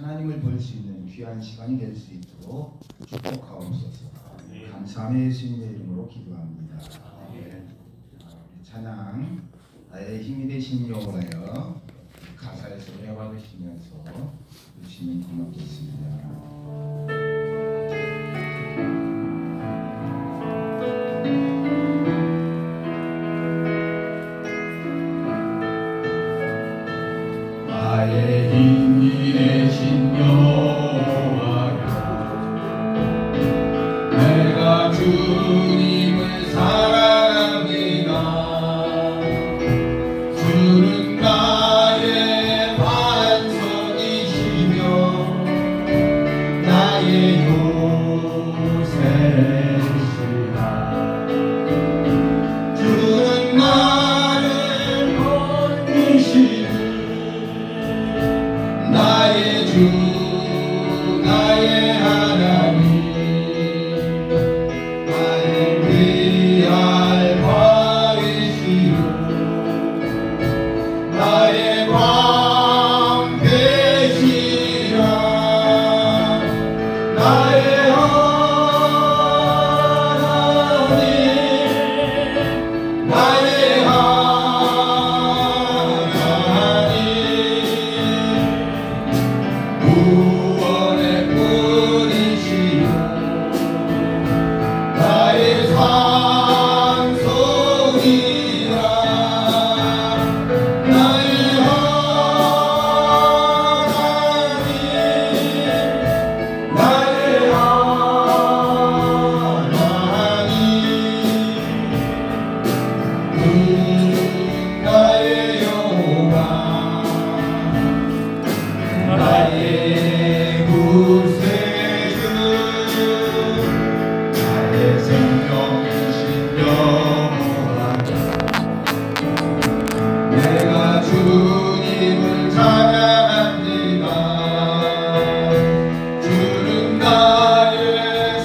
하나님을 볼 수 있는 귀한 시간이 될 수 있도록 축복하옵소서. 감사함의 예수님의 이름으로 기도합니다. 찬양 나의 힘이 되신 여호와여 가사에서 외워주시면서 주시면 고맙겠습니다. 나의 힘이 되신 여호와여 내가 주님을 사랑합니다. 주는 나의 반석이시며 나의 요새시라. 주는 나를 건지시니 나의 주 나의 하나님 나의 위할 바위시오 나의 광 되시라. 나의 하나님 나의 구원의 뿌리시오 나의 산소이라. 나의 하나님 나의 하나님 나의 여호와 나의 구세주 나의 생명이신 여호와 내가 주님을 찬양합니다. 주는 나의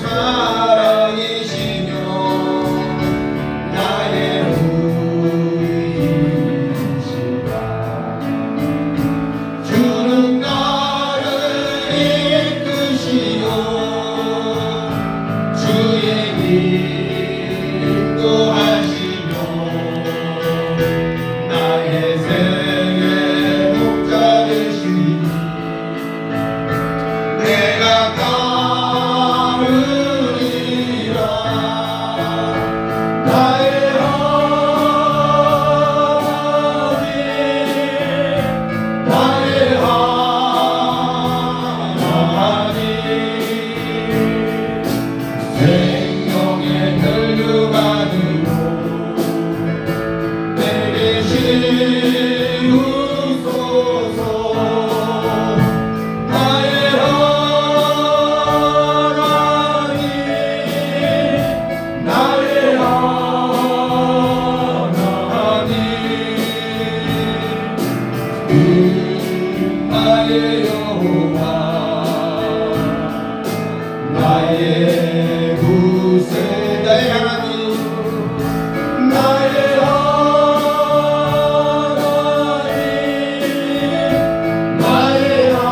사랑이시며 나의 후이시라. 주는 나를 이끄시오 주의 인도하시며 나의 생의 목자 되시니 내가 따르리라. 나의 하나님 나의 하나님 생명의 혈류관으로 내게 씌우소서. 나의 하나님 나의 하나님 나의 여호와 나의 구세 나의 하나님 나의 하나님 나의 하나님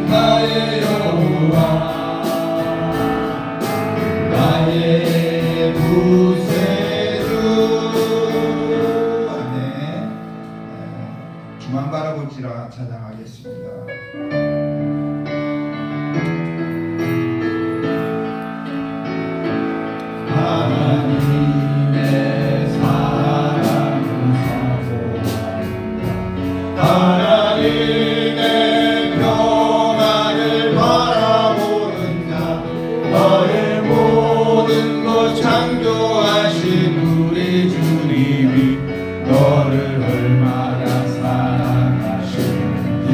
나의 여호와 나의 구세주. 아멘. 주만 바라볼지라 찬양하겠습니다. 하나님의 사랑은 사모한다. 하나님의 평안을 바라보는다. 너의 모든 것 창조하신 우리 주님이 너를 얼마나 사랑하시는지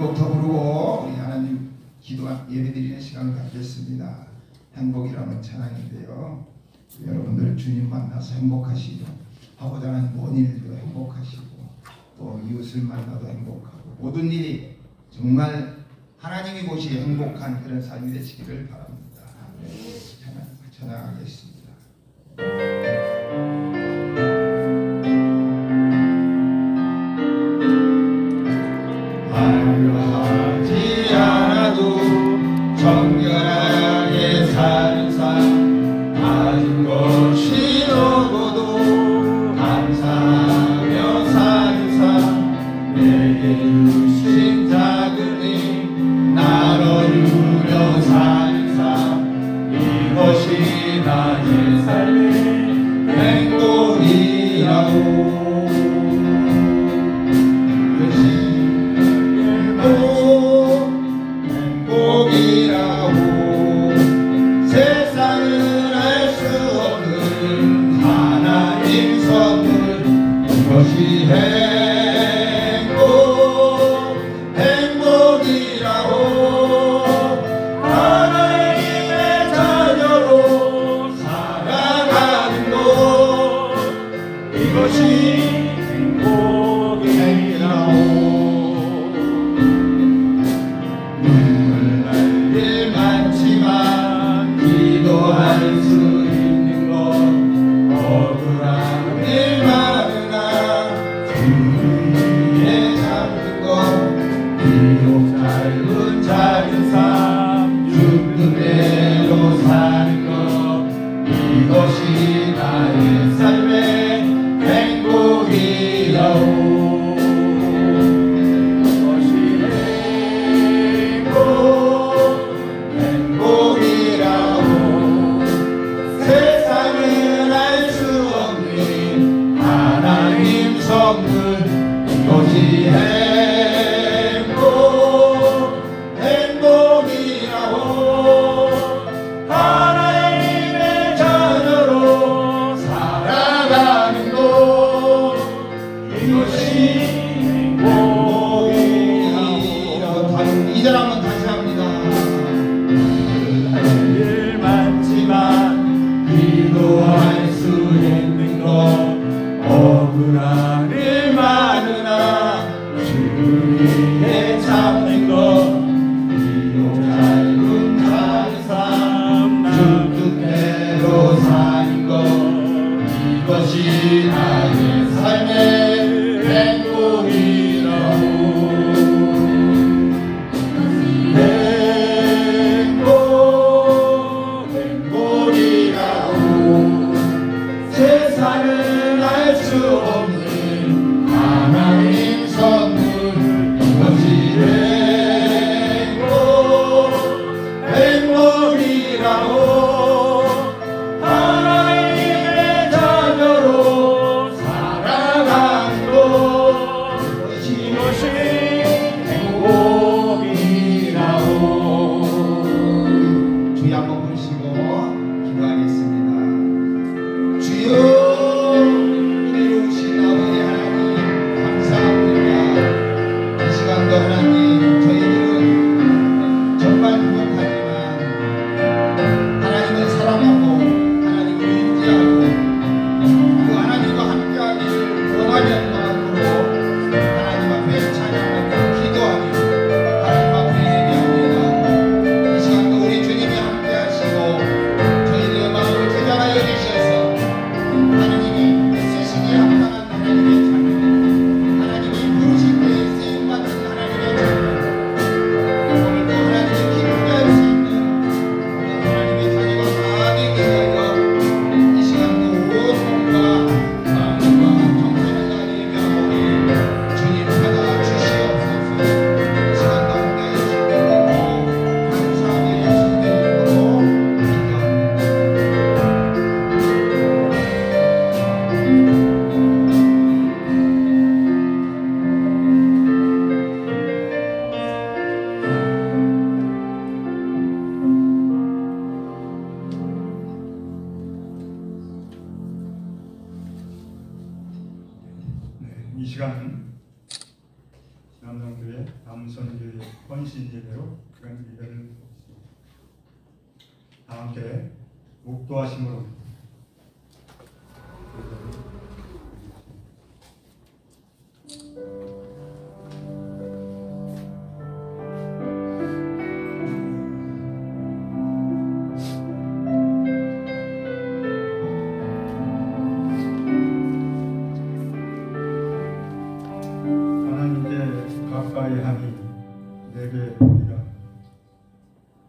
한곡더 부르고 우리 하나님 기도 예배드리는 시간을 갖겠습니다. 행복이라는 찬양인데요. 여러분들 주님 만나서 행복하시고 하고자 하는 모든 일도 행복하시고 또 이웃을 만나도 행복하고 모든 일이 정말 하나님이 보시기에 행복한 그런 삶이 되시기를 바랍니다. 찬양하겠습니다. 하지 않아도 정결하게 사는 삶 가진 것이 적어도 감사하며 사는 삶 내게 주신 작은 힘 나로 누려 사는 삶 이것이 나의 삶의 행복이라고 세상은 알 수 없는 하나님 선물 이것이 행복이라고 하나님의 자녀로 살아가는 것 이것이 행복이라고 눈물 날 일 많지만 기도할 수 있는 것 억울한 일 많으나 주위에 잡는 것 비록 짧은 작은 삶 죽는 대로 사는 것 이것이 나의 삶의 행복이라고 이것이 행복이라고 하나님의 자녀로 살아가는 것 이것이 행복이라고 2절 한번 다시 합니다. 할 일 많지만 기도할 수 있는 것 억울한 일 많으나 주위에 잡는 것 비록 짧은 작은 삶 죽는 대로 사는 것 이것이 나의 삶의 행복이라고 행복이라고 세상은 알 수 없는 하나님 선물 이것이 행복이라고 하나님의 자녀로 살아가는 것 이것이 행복이라고 주여 한번 부르시고 기도하겠습니다. 주여 하나님 저희들은 정말 부족하지만 하나님을 사랑하고 하나님을 의지하고 그 하나님과 함께하기를 원하는 마음으로 하나님 앞에 찬양하고 남동교회 남선교회 헌신예배로 그런 예배를 다 함께 묵도하심으로 하나님께 가까이 하니 내게 보리라.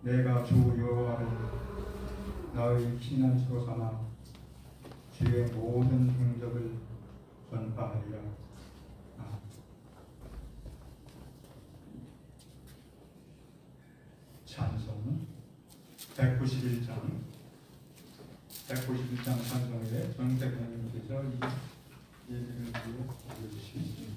내가 주 여호와를 나의 피난처로 삼아 주의 모든 행적을 전파하리라. 찬송 191장 찬송에 정택하님께서 이 예배를 위해 올려주시겠습니다.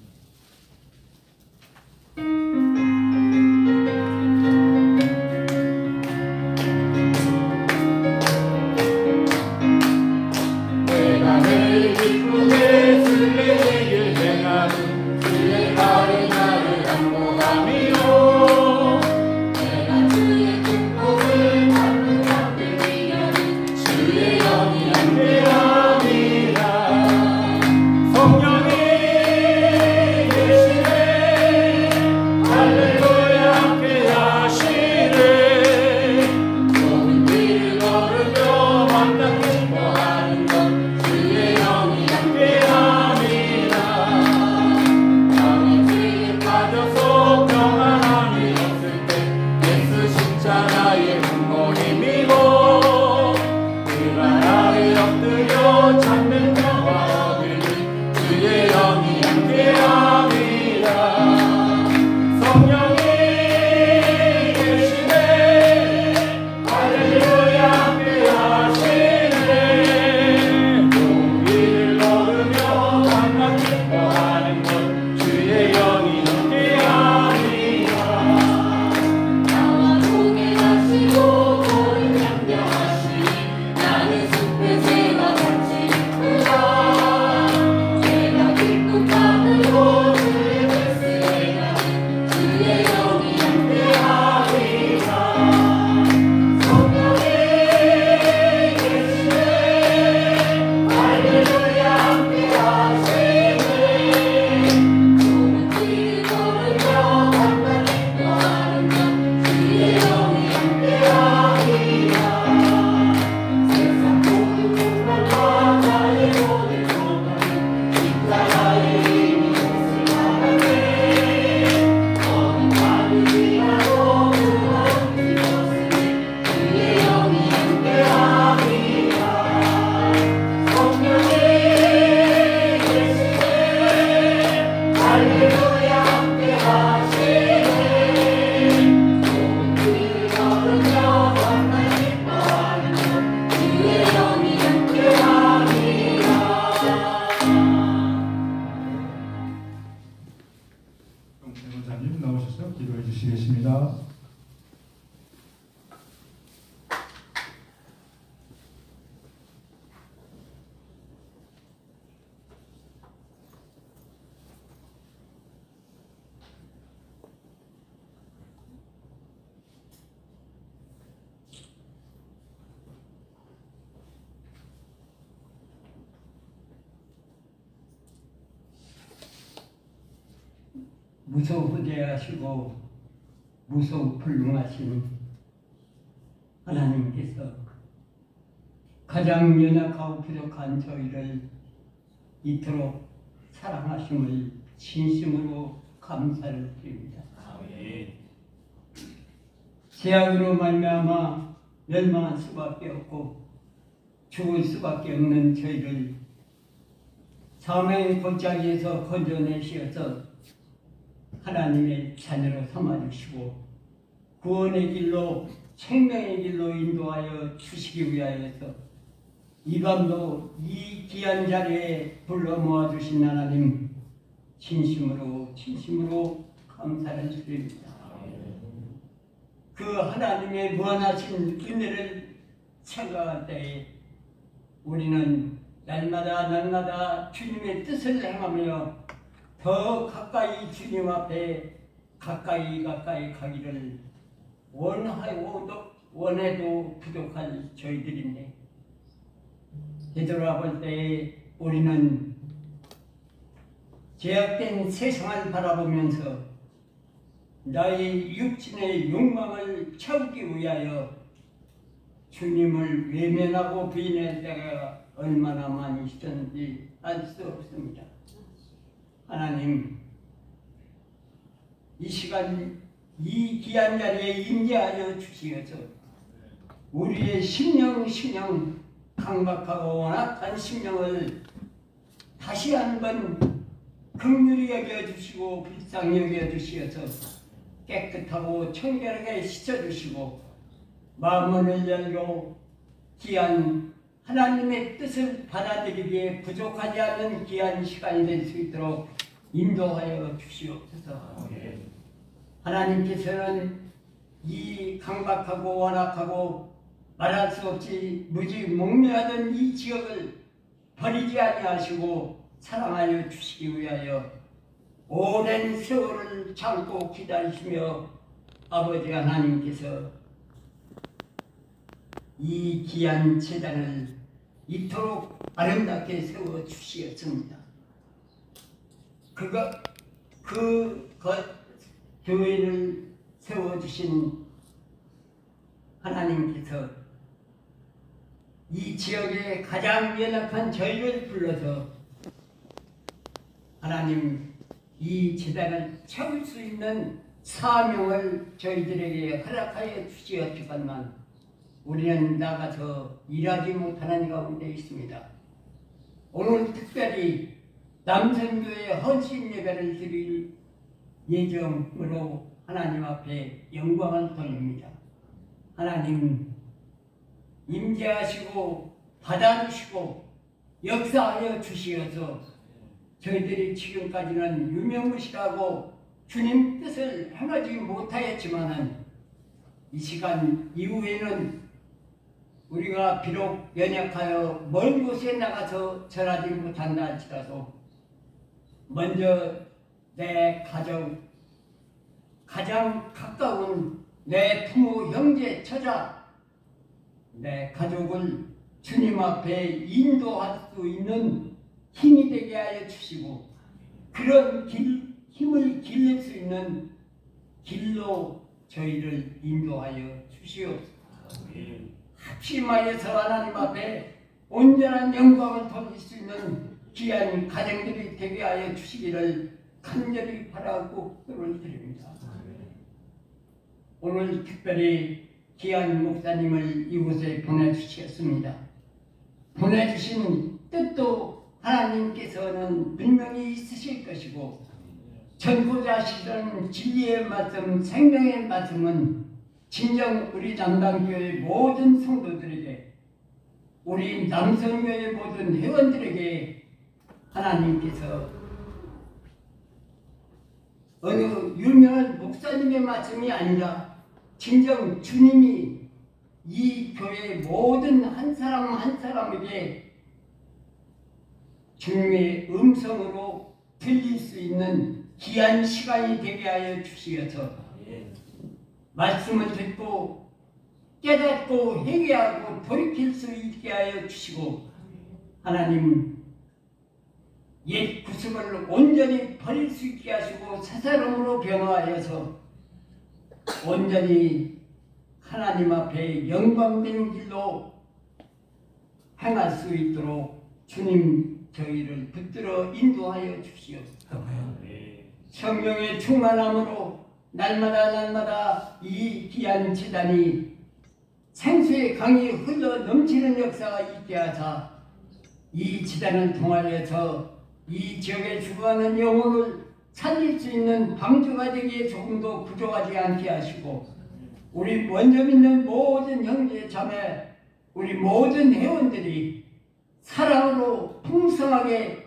대문사님 나오셔서 기도해 주시겠습니다. 무소부재하시고 무소불능하신 하나님께서 가장 연약하고 부족한 저희를 이토록 사랑하심을 진심으로 감사를 드립니다. 죄악으로 말미암아 멸망할 수밖에 없고 죽을 수밖에 없는 저희를 사망의 골짜기에서 건져내시어서 하나님의 자녀로 삼아주시고 구원의 길로 생명의 길로 인도하여 주시기 위하여서 이 밤도 이 귀한 자리에 불러 모아주신 하나님 진심으로 감사를 드립니다. 그 하나님의 무한하신 은혜를 생각할 때에 우리는 날마다 주님의 뜻을 행하며 더 가까이 주님 앞에 가까이 가기를 원해도 부족한 저희들인데, 되돌아볼 때 우리는 제약된 세상을 바라보면서 나의 육신의 욕망을 채우기 위하여 주님을 외면하고 부인할 때가 얼마나 많이 있었는지 알 수 없습니다. 하나님, 이 시간 이 귀한 자리에 임재하여 주시어서 우리의 심령 강박하고 완악한 심령을 다시 한번 긍휼히 여겨주시고 불쌍히 여겨주시어서 깨끗하고 청결하게 씻어주시고 마음을 열고 귀한 하나님의 뜻을 받아들이기에 부족하지 않은 귀한 시간이 될 수 있도록 인도하여 주시옵소서. 하나님께서는 이 강박하고 완악하고 말할 수 없이 무지몽매하던 이 지역을 버리지 아니하시고 사랑하여 주시기 위하여 오랜 세월을 참고 기다리시며 아버지 하나님께서 이 귀한 제단을 이토록 아름답게 세워 주시었습니다. 그 교회를 세워주신 하나님께서 이 지역의 가장 연약한 저희를 불러서 하나님 이 제단을 채울 수 있는 사명을 저희들에게 허락하여 주시었지만 우리는 나가서 일하지 못하는 가운데 있습니다. 오늘 특별히 남선교회 헌신 예배를 드릴 예정으로 하나님 앞에 영광을 돌립니다. 하나님 임재하시고 받아주시고 역사하여 주시어서 저희들이 지금까지는 유명무실하고 주님 뜻을 행하지 못하였지만은 이 시간 이후에는 우리가 비록 연약하여 먼 곳에 나가서 전하지 못한다 할지라도 먼저 내 가정, 가장 가까운 내 부모, 형제, 처자, 내 가족을 주님 앞에 인도할 수 있는 힘이 되게 하여 주시고 그런 힘을 기를 수 있는 길로 저희를 인도하여 주시옵소서. 합심하여서 하나님 앞에 온전한 영광을 돌릴 수 있는 귀한 가정들이 되게 하여 주시기를 간절히 바라고 기도를 드립니다. 오늘 특별히 귀한 목사님을 이곳에 보내주셨습니다. 보내주신 뜻도 하나님께서는 분명히 있으실 것이고 전도자시던 진리의 말씀, 생명의 말씀은 진정 우리 남당교회 모든 성도들에게 우리 남성교회 모든 회원들에게 하나님께서 어느 유명한 목사님의 말씀이 아니라 진정 주님이 이 교회 모든 한 사람 한 사람에게 주님의 음성으로 들릴 수 있는 귀한 시간이 되게 하여 주시어서 말씀을 듣고 깨닫고 회개하고 돌이킬 수 있게 하여 주시고 하나님 옛 구습을 온전히 버릴 수 있게 하시고 새 사람으로 변화하여서 온전히 하나님 앞에 영광되는 길로 행할 수 있도록 주님 저희를 붙들어 인도하여 주시옵소서. 성령의 충만함으로 날마다 이 귀한 제단이 생수의 강이 흘러 넘치는 역사가 있게 하사 이 제단을 통하여서 이 지역에 죽어가는 영혼을 살릴 수 있는 방주가 되기에 조금도 부족하지 않게 하시고 우리 먼저 믿는 모든 형제 자매 우리 모든 회원들이 사랑으로 풍성하게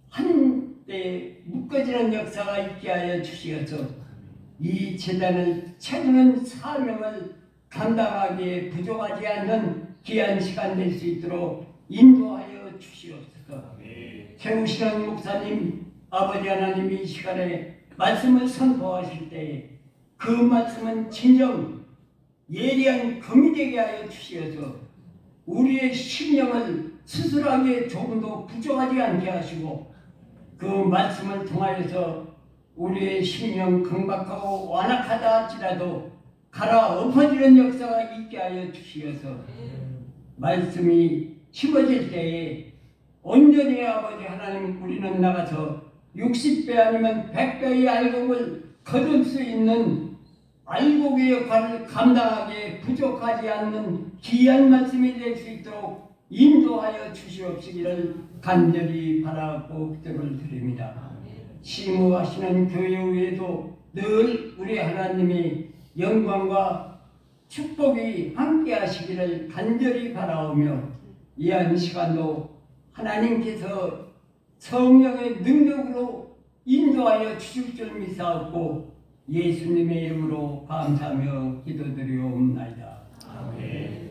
한때 묶어지는 역사가 있게 하여 주시어서 이 제단을 채우는 사명을 감당하기에 부족하지 않는 귀한 시간 될 수 있도록 인도하여 주시옵소서. 세우시는 목사님 아버지 하나님이 이 시간에 말씀을 선포하실 때에 그 말씀은 진정 예리한 금이 되게 하여 주시어서 우리의 심령을 스스로하게 조금도 부족하지 않게 하시고 그 말씀을 통하여서 우리의 심령 강박하고 완악하다 할지라도 갈아 엎어지는 역사가 있게 하여 주시어서 말씀이 심어질 때에 온전히 아버지 하나님 우리는 나가서 60배 아니면 100배의 알곡을 거둘 수 있는 알곡의 역할을 감당하기에 부족하지 않는 귀한 말씀이 될 수 있도록 인도하여 주시옵시기를 간절히 바라고 기도를 드립니다. 심무하시는 교회 위에도 늘 우리 하나님이 영광과 축복이 함께 하시기를 간절히 바라오며 이 한 시간도 하나님께서 성령의 능력으로 인도하여 주실 줄 믿사옵고 예수님의 이름으로 감사하며 기도드리옵나이다. 아멘.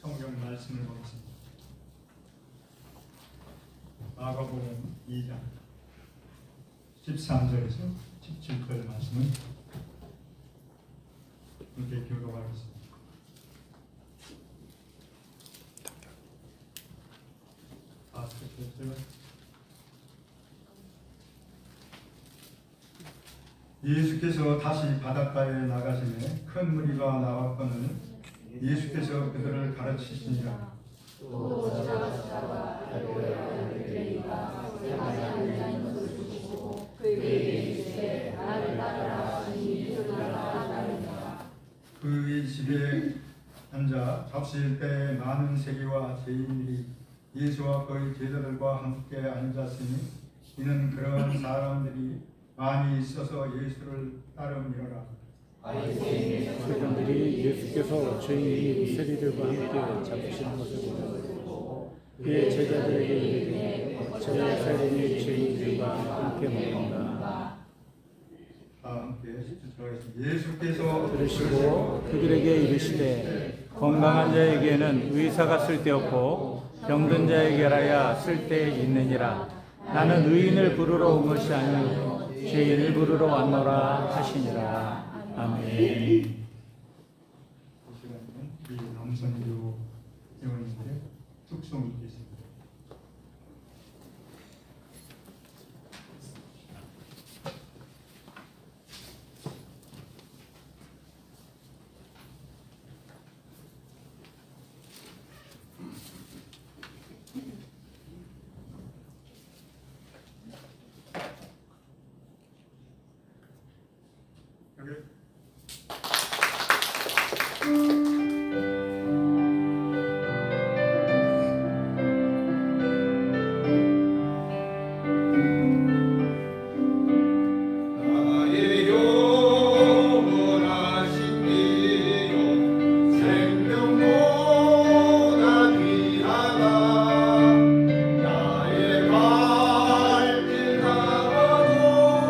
성경 말씀을 보겠습니다. 마가복음 2장 13절에서 17절 말씀을 함께 교독하겠습니다. 예수께서 다시 바닷가에 나가시매 큰 무리가 나왔거늘 예수께서 그들을 가르치시니라. 그의 집에 앉아 잡수일 때 많은 세리와 죄인들이 예수와 그의 제자들과 함께 앉았으니 이는 그런 사람들이 많이 있어서 예수를 따름이러라. 그들이 예수께서 죄인이 세리들과 함께 잡으시는 것을 보고 그의 제자들에게 이르되 저 세리들이 죄인들과 함께 먹는다. 함께 예수께서 들으시고 그들에게 이르시되 건강한 자에게는 의사가 쓸데없고 병든 자에게라야 쓸데 있느니라. 나는 의인을 부르러 온 것이 아니요 죄인을 부르러 왔노라 하시니라. 아멘. 이 시간에는 이 남선교 회원님들의 특송이 있겠습니다. 여기 나의 영원하신 이요 생명보다 귀하다. 나의 갈길 나와도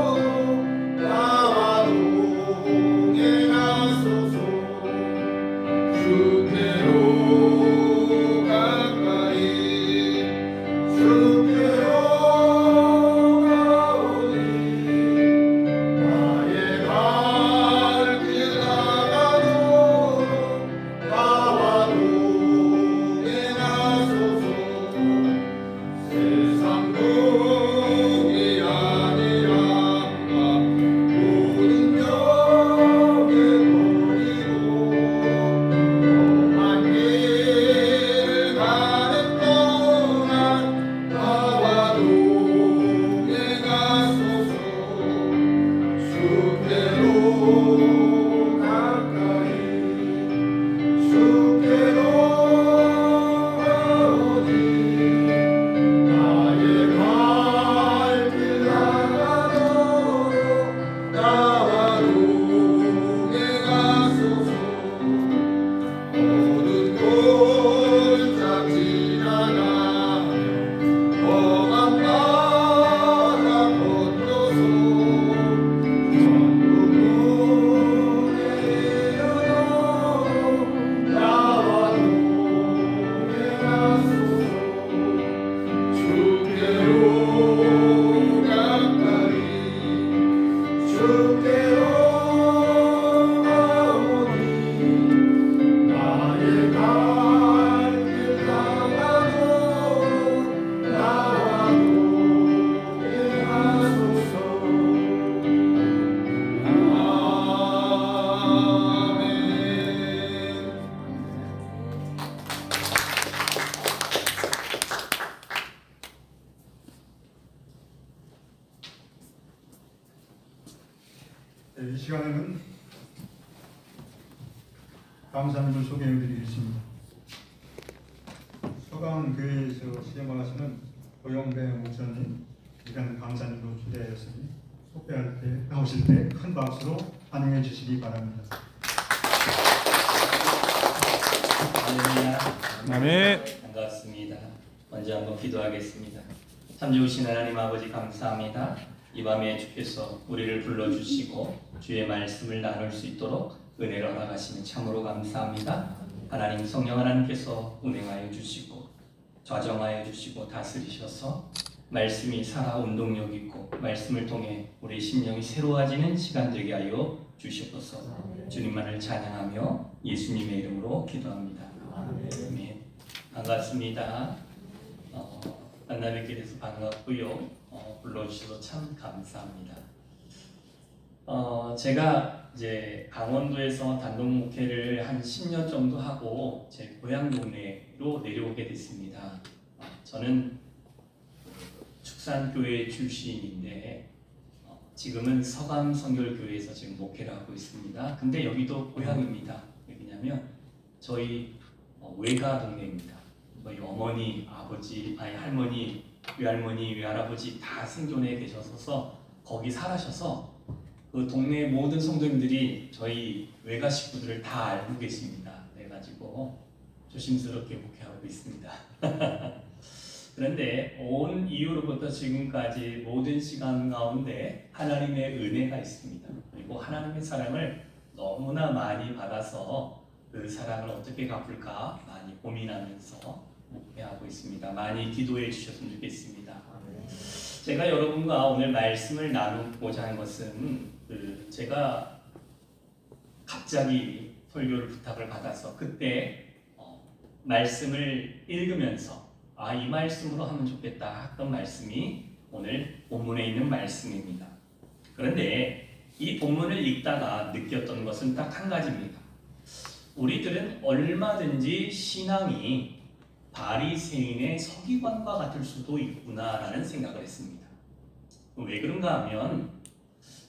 이 시간에는 강사님을 소개해드리겠습니다. 서강교회에서 시행하시는 고영배 목사님, 이간 강사님으로 초대하였으니 소개할 때 나오실 때 큰 박수로 환영해 주시기 바랍니다. 할렐루야. 아멘. 반갑습니다. 먼저 한번 기도하겠습니다. 참 좋으신 하나님 아버지 감사합니다. 이 밤에 주께서 우리를 불러주시고 주의 말씀을 나눌 수 있도록 은혜를 허락하시니 참으로 감사합니다. 하나님 성령 하나님께서 운행하여 주시고 좌정하여 주시고 다스리셔서 말씀이 살아 운동력 있고 말씀을 통해 우리 심령이 새로워지는 시간 되게 하여 주시옵소서. 주님만을 찬양하며 예수님의 이름으로 기도합니다. 아멘. 반갑습니다. 만남의 길에서 반갑고요. 불러주셔서 참 감사합니다. 제가 이제 강원도에서 단독 목회를 한 10년 정도 하고 제 고향 동네로 내려오게 됐습니다. 저는 축산교회 출신인데 지금은 서감성결교회에서 지금 목회를 하고 있습니다. 근데 여기도 고향입니다. 왜냐면 저희 외가 동네입니다. 저희 어머니, 아버지, 할머니, 외할머니, 외할아버지 다 생존해 계셔서 거기 살아셔서 그 동네 모든 성도님들이 저희 외가 식구들을 다 알고 계십니다. 그래가지고 조심스럽게 목회하고 있습니다. 그런데 온 이후로부터 지금까지 모든 시간 가운데 하나님의 은혜가 있습니다. 그리고 하나님의 사랑을 너무나 많이 받아서 그 사랑을 어떻게 갚을까 많이 고민하면서 목회하고 있습니다. 많이 기도해 주셨으면 좋겠습니다. 제가 여러분과 오늘 말씀을 나누고자 하는 것은 제가 갑자기 설교를 부탁을 받아서 그때 말씀을 읽으면서 이 말씀으로 하면 좋겠다 했던 말씀이 오늘 본문에 있는 말씀입니다. 그런데 이 본문을 읽다가 느꼈던 것은 딱 한 가지입니다. 우리들은 얼마든지 신앙이 바리새인의 서기관과 같을 수도 있구나라는 생각을 했습니다. 왜 그런가 하면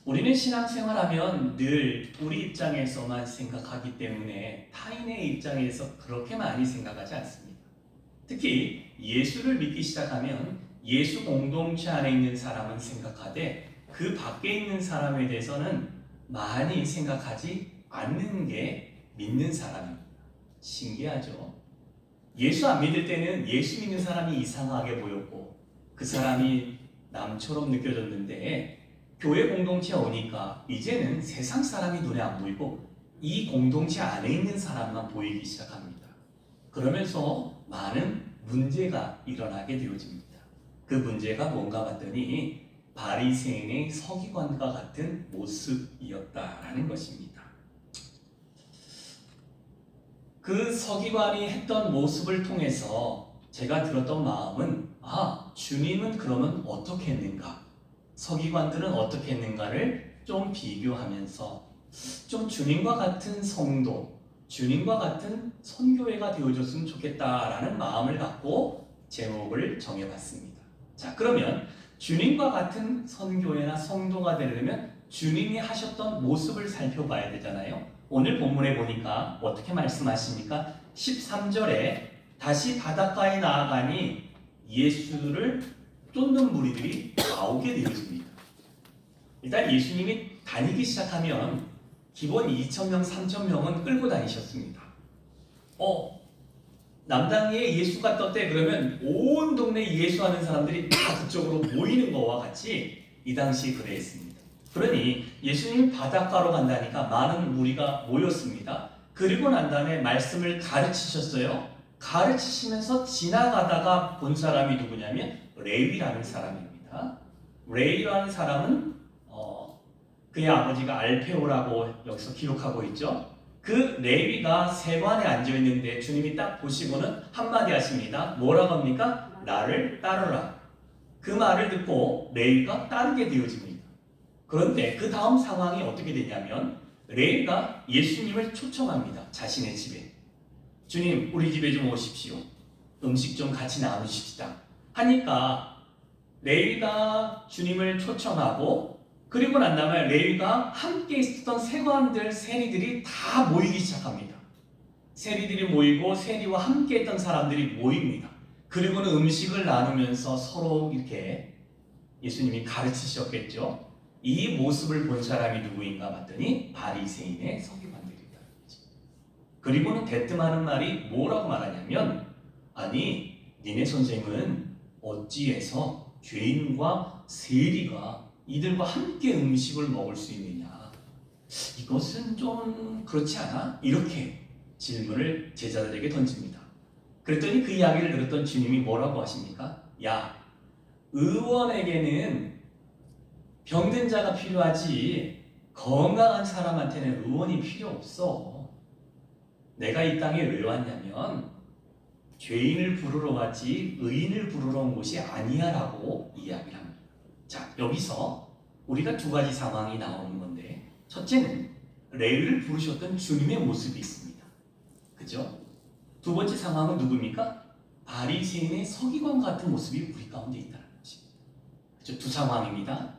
우리는 신앙생활하면 늘 우리 입장에서만 생각하기 때문에 타인의 입장에서 그렇게 많이 생각하지 않습니다. 특히 예수를 믿기 시작하면 예수 공동체 안에 있는 사람은 생각하되 그 밖에 있는 사람에 대해서는 많이 생각하지 않는 게 믿는 사람입니다. 신기하죠? 예수 안 믿을 때는 예수 믿는 사람이 이상하게 보였고 그 사람이 남처럼 느껴졌는데 교회 공동체에 오니까 이제는 세상 사람이 눈에 안 보이고 이 공동체 안에 있는 사람만 보이기 시작합니다. 그러면서 많은 문제가 일어나게 되어집니다. 그 문제가 뭔가 봤더니 바리새인의 서기관과 같은 모습이었다라는 것입니다. 그 서기관이 했던 모습을 통해서 제가 들었던 마음은 주님은 그러면 어떻게 했는가? 서기관들은 어떻게 했는가를 좀 비교하면서 좀 주님과 같은 성도, 주님과 같은 선교회가 되어줬으면 좋겠다라는 마음을 갖고 제목을 정해봤습니다. 자, 그러면 주님과 같은 선교회나 성도가 되려면 주님이 하셨던 모습을 살펴봐야 되잖아요. 오늘 본문에 보니까 어떻게 말씀하십니까? 13절에 다시 바닷가에 나아가니 예수를 쫓는 무리들이 나오게 되어집니다. 일단 예수님이 다니기 시작하면 기본 2,000명, 3,000명은 끌고 다니셨습니다. 남당에 예수가 떴대 그러면 온 동네 예수하는 사람들이 다 그쪽으로 모이는 것과 같이 이 당시 그랬습니다. 그러니 예수님이 바닷가로 간다니까 많은 무리가 모였습니다. 그리고 난 다음에 말씀을 가르치셨어요. 가르치시면서 지나가다가 본 사람이 누구냐면 레위라는 사람입니다. 레위라는 사람은 그의 아버지가 알페오라고 여기서 기록하고 있죠. 그 레위가 세관에 앉아있는데 주님이 딱 보시고는 한마디 하십니다. 뭐라고 합니까? 나를 따르라. 그 말을 듣고 레위가 따르게 되어집니다. 그런데 그 다음 상황이 어떻게 되냐면 레위가 예수님을 초청합니다. 자신의 집에. 주님, 우리 집에 좀 오십시오. 음식 좀 같이 나누십시다. 하니까 레위가 주님을 초청하고 그리고 난 다음에 레위가 함께 있었던 세관들, 세리들이 다 모이기 시작합니다. 세리들이 모이고 세리와 함께 했던 사람들이 모입니다. 그리고는 음식을 나누면서 서로 이렇게 예수님이 가르치셨겠죠. 이 모습을 본 사람이 누구인가 봤더니 바리새인의 서기관들이다. 그리고는 대뜸하는 말이 뭐라고 말하냐면, 아니 니네 선생은 어찌해서 죄인과 세리가 이들과 함께 음식을 먹을 수 있느냐, 이것은 좀 그렇지 않아? 이렇게 질문을 제자들에게 던집니다. 그랬더니 그 이야기를 들었던 주님이 뭐라고 하십니까? 야, 의원에게는 병든 자가 필요하지 건강한 사람한테는 의원이 필요 없어. 내가 이 땅에 왜 왔냐면 죄인을 부르러 왔지 의인을 부르러 온 곳이 아니야 라고 이야기를 합니다. 자, 여기서 우리가 두 가지 상황이 나오는 건데, 첫째는 레위를 부르셨던 주님의 모습이 있습니다. 그죠? 두 번째 상황은 누굽니까? 바리새인의 서기관 같은 모습이 우리 가운데 있다는 것입니다. 그죠? 두 상황입니다.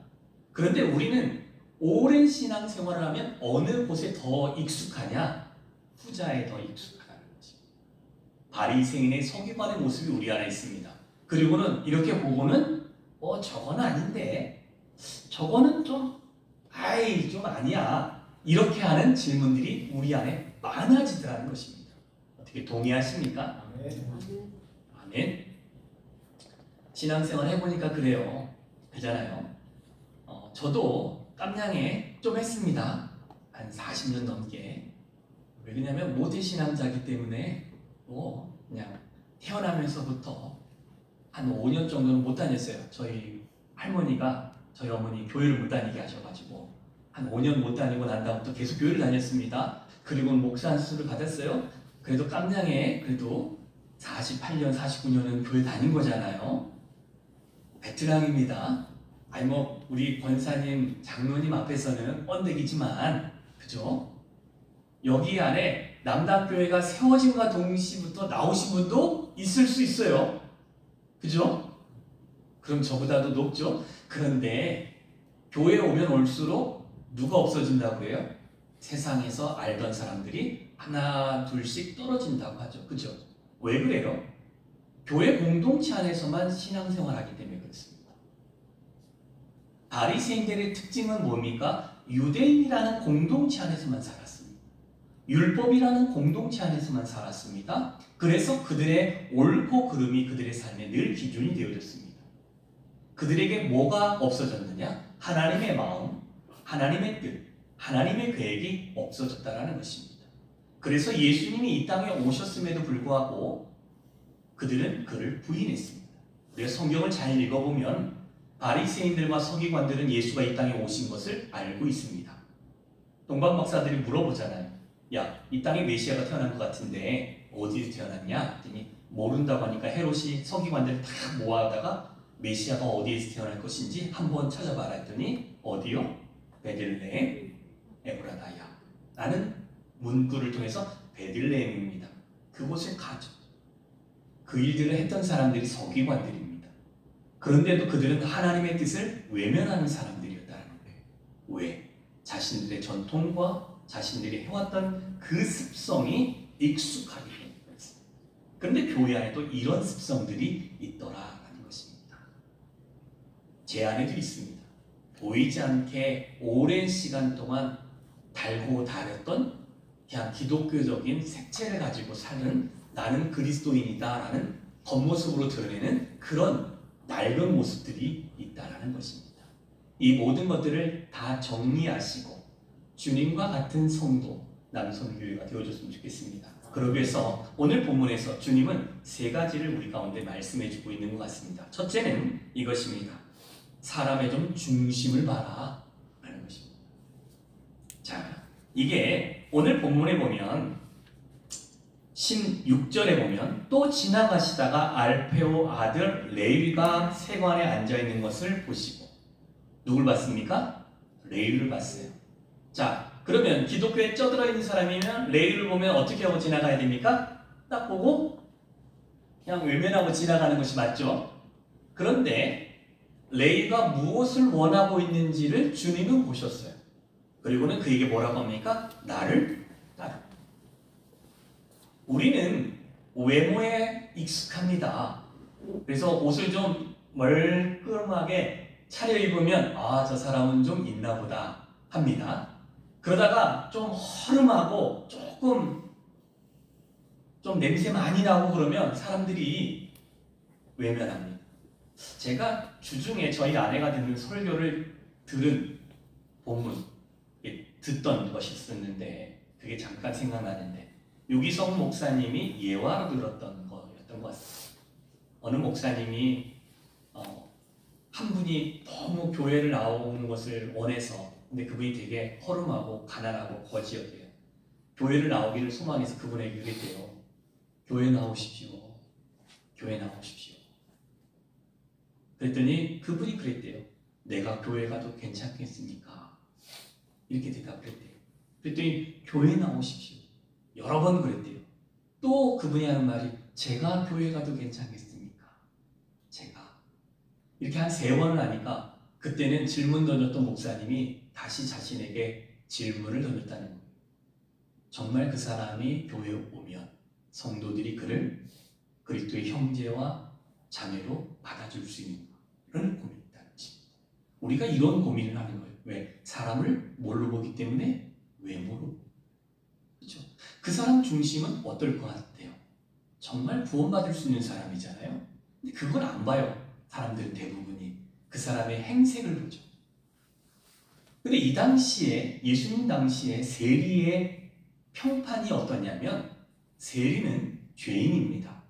그런데 우리는 오랜 신앙생활을 하면 어느 곳에 더 익숙하냐? 후자에 더 익숙하다는 것입니다. 바리새인의 서기관의 모습이 우리 안에 있습니다. 그리고는 이렇게 보고는 저건 아닌데, 저거는 좀 아니야, 이렇게 하는 질문들이 우리 안에 많아지더라는 것입니다. 어떻게 동의하십니까? 아멘. 신앙생활 해보니까 그래요. 그잖아요. 저도 깜냥에 좀 했습니다. 한 40년 넘게. 왜 그러냐면 모태신앙자이기 때문에 그냥 태어나면서부터 한 5년 정도는 못 다녔어요. 저희 할머니가 저희 어머니 교회를 못 다니게 하셔가지고 한 5년 못 다니고 난 다음부터 계속 교회를 다녔습니다. 그리고는 목사 안수를 받았어요. 그래도 깜냥에 그래도 48년, 49년은 교회 다닌 거잖아요. 베테랑입니다. 아니 우리 권사님, 장로님 앞에서는 언덕이지만, 그죠? 여기 안에 남당교회가 세워짐과 동시부터 나오신 분도 있을 수 있어요. 그죠? 그럼 저보다도 높죠? 그런데 교회에 오면 올수록 누가 없어진다고 해요? 세상에서 알던 사람들이 하나 둘씩 떨어진다고 하죠. 그죠? 왜 그래요? 교회 공동체 안에서만 신앙생활하기 때문에 그렇습니다. 바리새인들의 특징은 뭡니까? 유대인이라는 공동체 안에서만 살았습니다. 율법이라는 공동체 안에서만 살았습니다. 그래서 그들의 옳고 그름이 그들의 삶에 늘 기준이 되어졌습니다. 그들에게 뭐가 없어졌느냐? 하나님의 마음, 하나님의 뜻, 하나님의 계획이 없어졌다는 것입니다. 그래서 예수님이 이 땅에 오셨음에도 불구하고 그들은 그를 부인했습니다. 우리가 성경을 잘 읽어보면 바리새인들과 서기관들은 예수가 이 땅에 오신 것을 알고 있습니다. 동방 박사들이 물어보잖아요. 야, 이 땅에 메시아가 태어난 것 같은데 어디서 태어났냐? 했더니 모른다고 하니까 헤롯이 서기관들 다 모아다가 메시아가 어디에서 태어날 것인지 한번 찾아봐라 했더니 어디요? 베들레헴 에브라다야 라는 문구를 통해서 베들레헴입니다. 그곳에 가죠. 그 일들을 했던 사람들이 서기관들입니다. 그런데도 그들은 하나님의 뜻을 외면하는 사람들이었다는 거예요. 왜? 자신들의 전통과 자신들이 해왔던 그 습성이 익숙하기 때문이었습니다. 그런데 교회 안에도 이런 습성들이 있더라라는 것입니다. 제 안에도 있습니다. 보이지 않게 오랜 시간 동안 달고 다녔던 그냥 기독교적인 색채를 가지고 사는 나는 그리스도인이다 라는 겉모습으로 드러내는 그런 낡은 모습들이 있다는 것입니다. 이 모든 것들을 다 정리하시고 주님과 같은 성도, 남성교회가 되어줬으면 좋겠습니다. 그러기 위해서 오늘 본문에서 주님은 세 가지를 우리 가운데 말씀해주고 있는 것 같습니다. 첫째는 이것입니다. 사람의 좀 중심을 봐라 라는 것입니다. 자, 이게 오늘 본문에 보면 16절에 보면 또 지나가시다가 알페오 아들 레위가 세관에 앉아있는 것을 보시고 누굴 봤습니까? 레위를 봤어요. 자, 그러면 기독교에 쪄들어 있는 사람이면 레위를 보면 어떻게 하고 지나가야 됩니까? 딱 보고 그냥 외면하고 지나가는 것이 맞죠? 그런데 레위가 무엇을 원하고 있는지를 주님은 보셨어요. 그리고는 그에게 뭐라고 합니까? 나를 따르라. 우리는 외모에 익숙합니다. 그래서 옷을 좀 멀끔하게 차려입으면 아, 저 사람은 좀 있나 보다 합니다. 그러다가 좀 허름하고 조금 좀 냄새 많이 나고 그러면 사람들이 외면합니다. 제가 주중에 저희 아내가 듣는 설교를 들은 본문 듣던 것이 있었는데 그게 잠깐 생각나는데 유기성 목사님이 예화로 들었던 거였던 것 같습니다. 어느 목사님이 한 분이 너무 교회를 나오는 것을 원해서 근데 그분이 되게 허름하고 가난하고 거지였대요. 교회를 나오기를 소망해서 그분에게 그랬대요. 교회 나오십시오. 교회 나오십시오. 그랬더니 그분이 그랬대요. 내가 교회 가도 괜찮겠습니까? 이렇게 대답했대요. 그랬더니 교회 나오십시오. 여러 번 그랬대요. 또 그분이 하는 말이 제가 교회 가도 괜찮겠습니까? 제가. 이렇게 한 3번을 하니까 그때는 질문 던졌던 목사님이 다시 자신에게 질문을 던졌다는 거예요. 정말 그 사람이 교회에 오면 성도들이 그를 그리스도의 형제와 자매로 받아줄 수 있는가? 이런 고민이 있다는 것입니다. 우리가 이런 고민을 하는 거예요. 왜? 사람을 뭘로 보기 때문에? 외모로. 그렇죠? 그 사람 중심은 어떨 것 같아요? 정말 구원받을 수 있는 사람이잖아요. 근데 그걸 안 봐요. 사람들은 대부분이 그 사람의 행색을 보죠. 근데 이 당시에 예수님 당시에 세리의 평판이 어떠냐면 세리는 죄인입니다.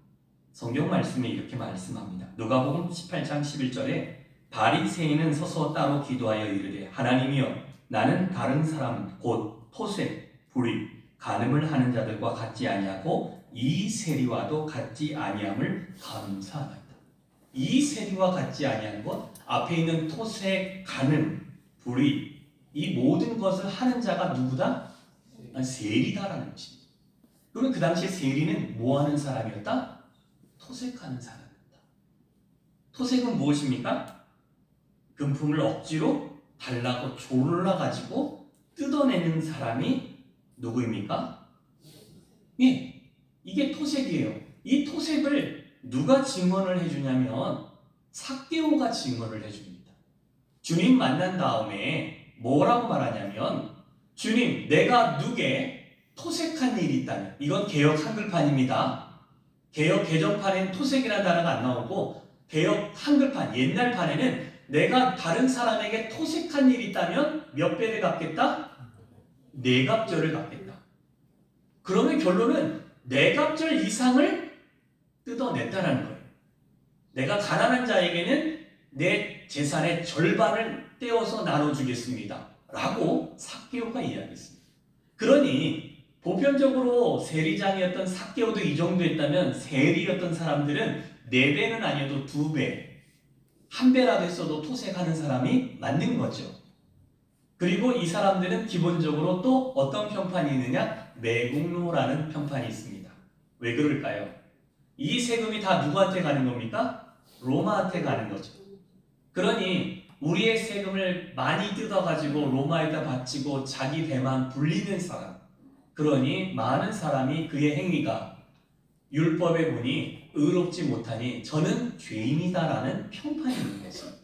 성경 말씀에 이렇게 말씀합니다. 누가복음 18장 11절에 바리새인은 서서 따로 기도하여 이르되 하나님이여 나는 다른 사람 곧 토색, 불의, 간음을 하는 자들과 같지 아니하고 이 세리와도 같지 아니함을 감사하나이다. 이 세리와 같지 아니한 것 앞에 있는 토색, 간음, 불의 이 모든 것을 하는 자가 누구다? 세리다라는 것입니다. 그러면 그 당시에 세리는 뭐 하는 사람이었다? 토색하는 사람이었다. 토색은 무엇입니까? 금품을 억지로 달라고 졸라가지고 뜯어내는 사람이 누구입니까? 예, 이게 토색이에요. 이 토색을 누가 증언을 해주냐면 삭개오가 증언을 해줍니다. 주님 만난 다음에 뭐라고 말하냐면 주님 내가 누게 토색한 일이 있다면 이건 개역 한글판입니다. 개역 개정판엔 토색이라는 단어가 안 나오고 개역 한글판 옛날 판에는 내가 다른 사람에게 토색한 일이 있다면 몇 배를 갚겠다? 4갑절을 갚겠다. 그러면 결론은 4갑절 이상을 뜯어냈다는 거예요. 내가 가난한 자에게는 내 재산의 절반을 떼어서 나눠주겠습니다. 라고 삭개오가 이야기했습니다. 그러니 보편적으로 세리장이었던 삭개오도 이 정도 했다면 세리였던 사람들은 4배는 아니어도 2배, 1배라도 했어도 토색하는 사람이 맞는 거죠. 그리고 이 사람들은 기본적으로 또 어떤 편판이 있느냐? 매국노라는 편판이 있습니다. 왜 그럴까요? 이 세금이 다 누구한테 가는 겁니까? 로마한테 가는 거죠. 그러니 우리의 세금을 많이 뜯어가지고 로마에다 바치고 자기 배만 불리는 사람, 그러니 많은 사람이 그의 행위가 율법에 보니 의롭지 못하니 저는 죄인이다라는 평판이 있는 것입니다.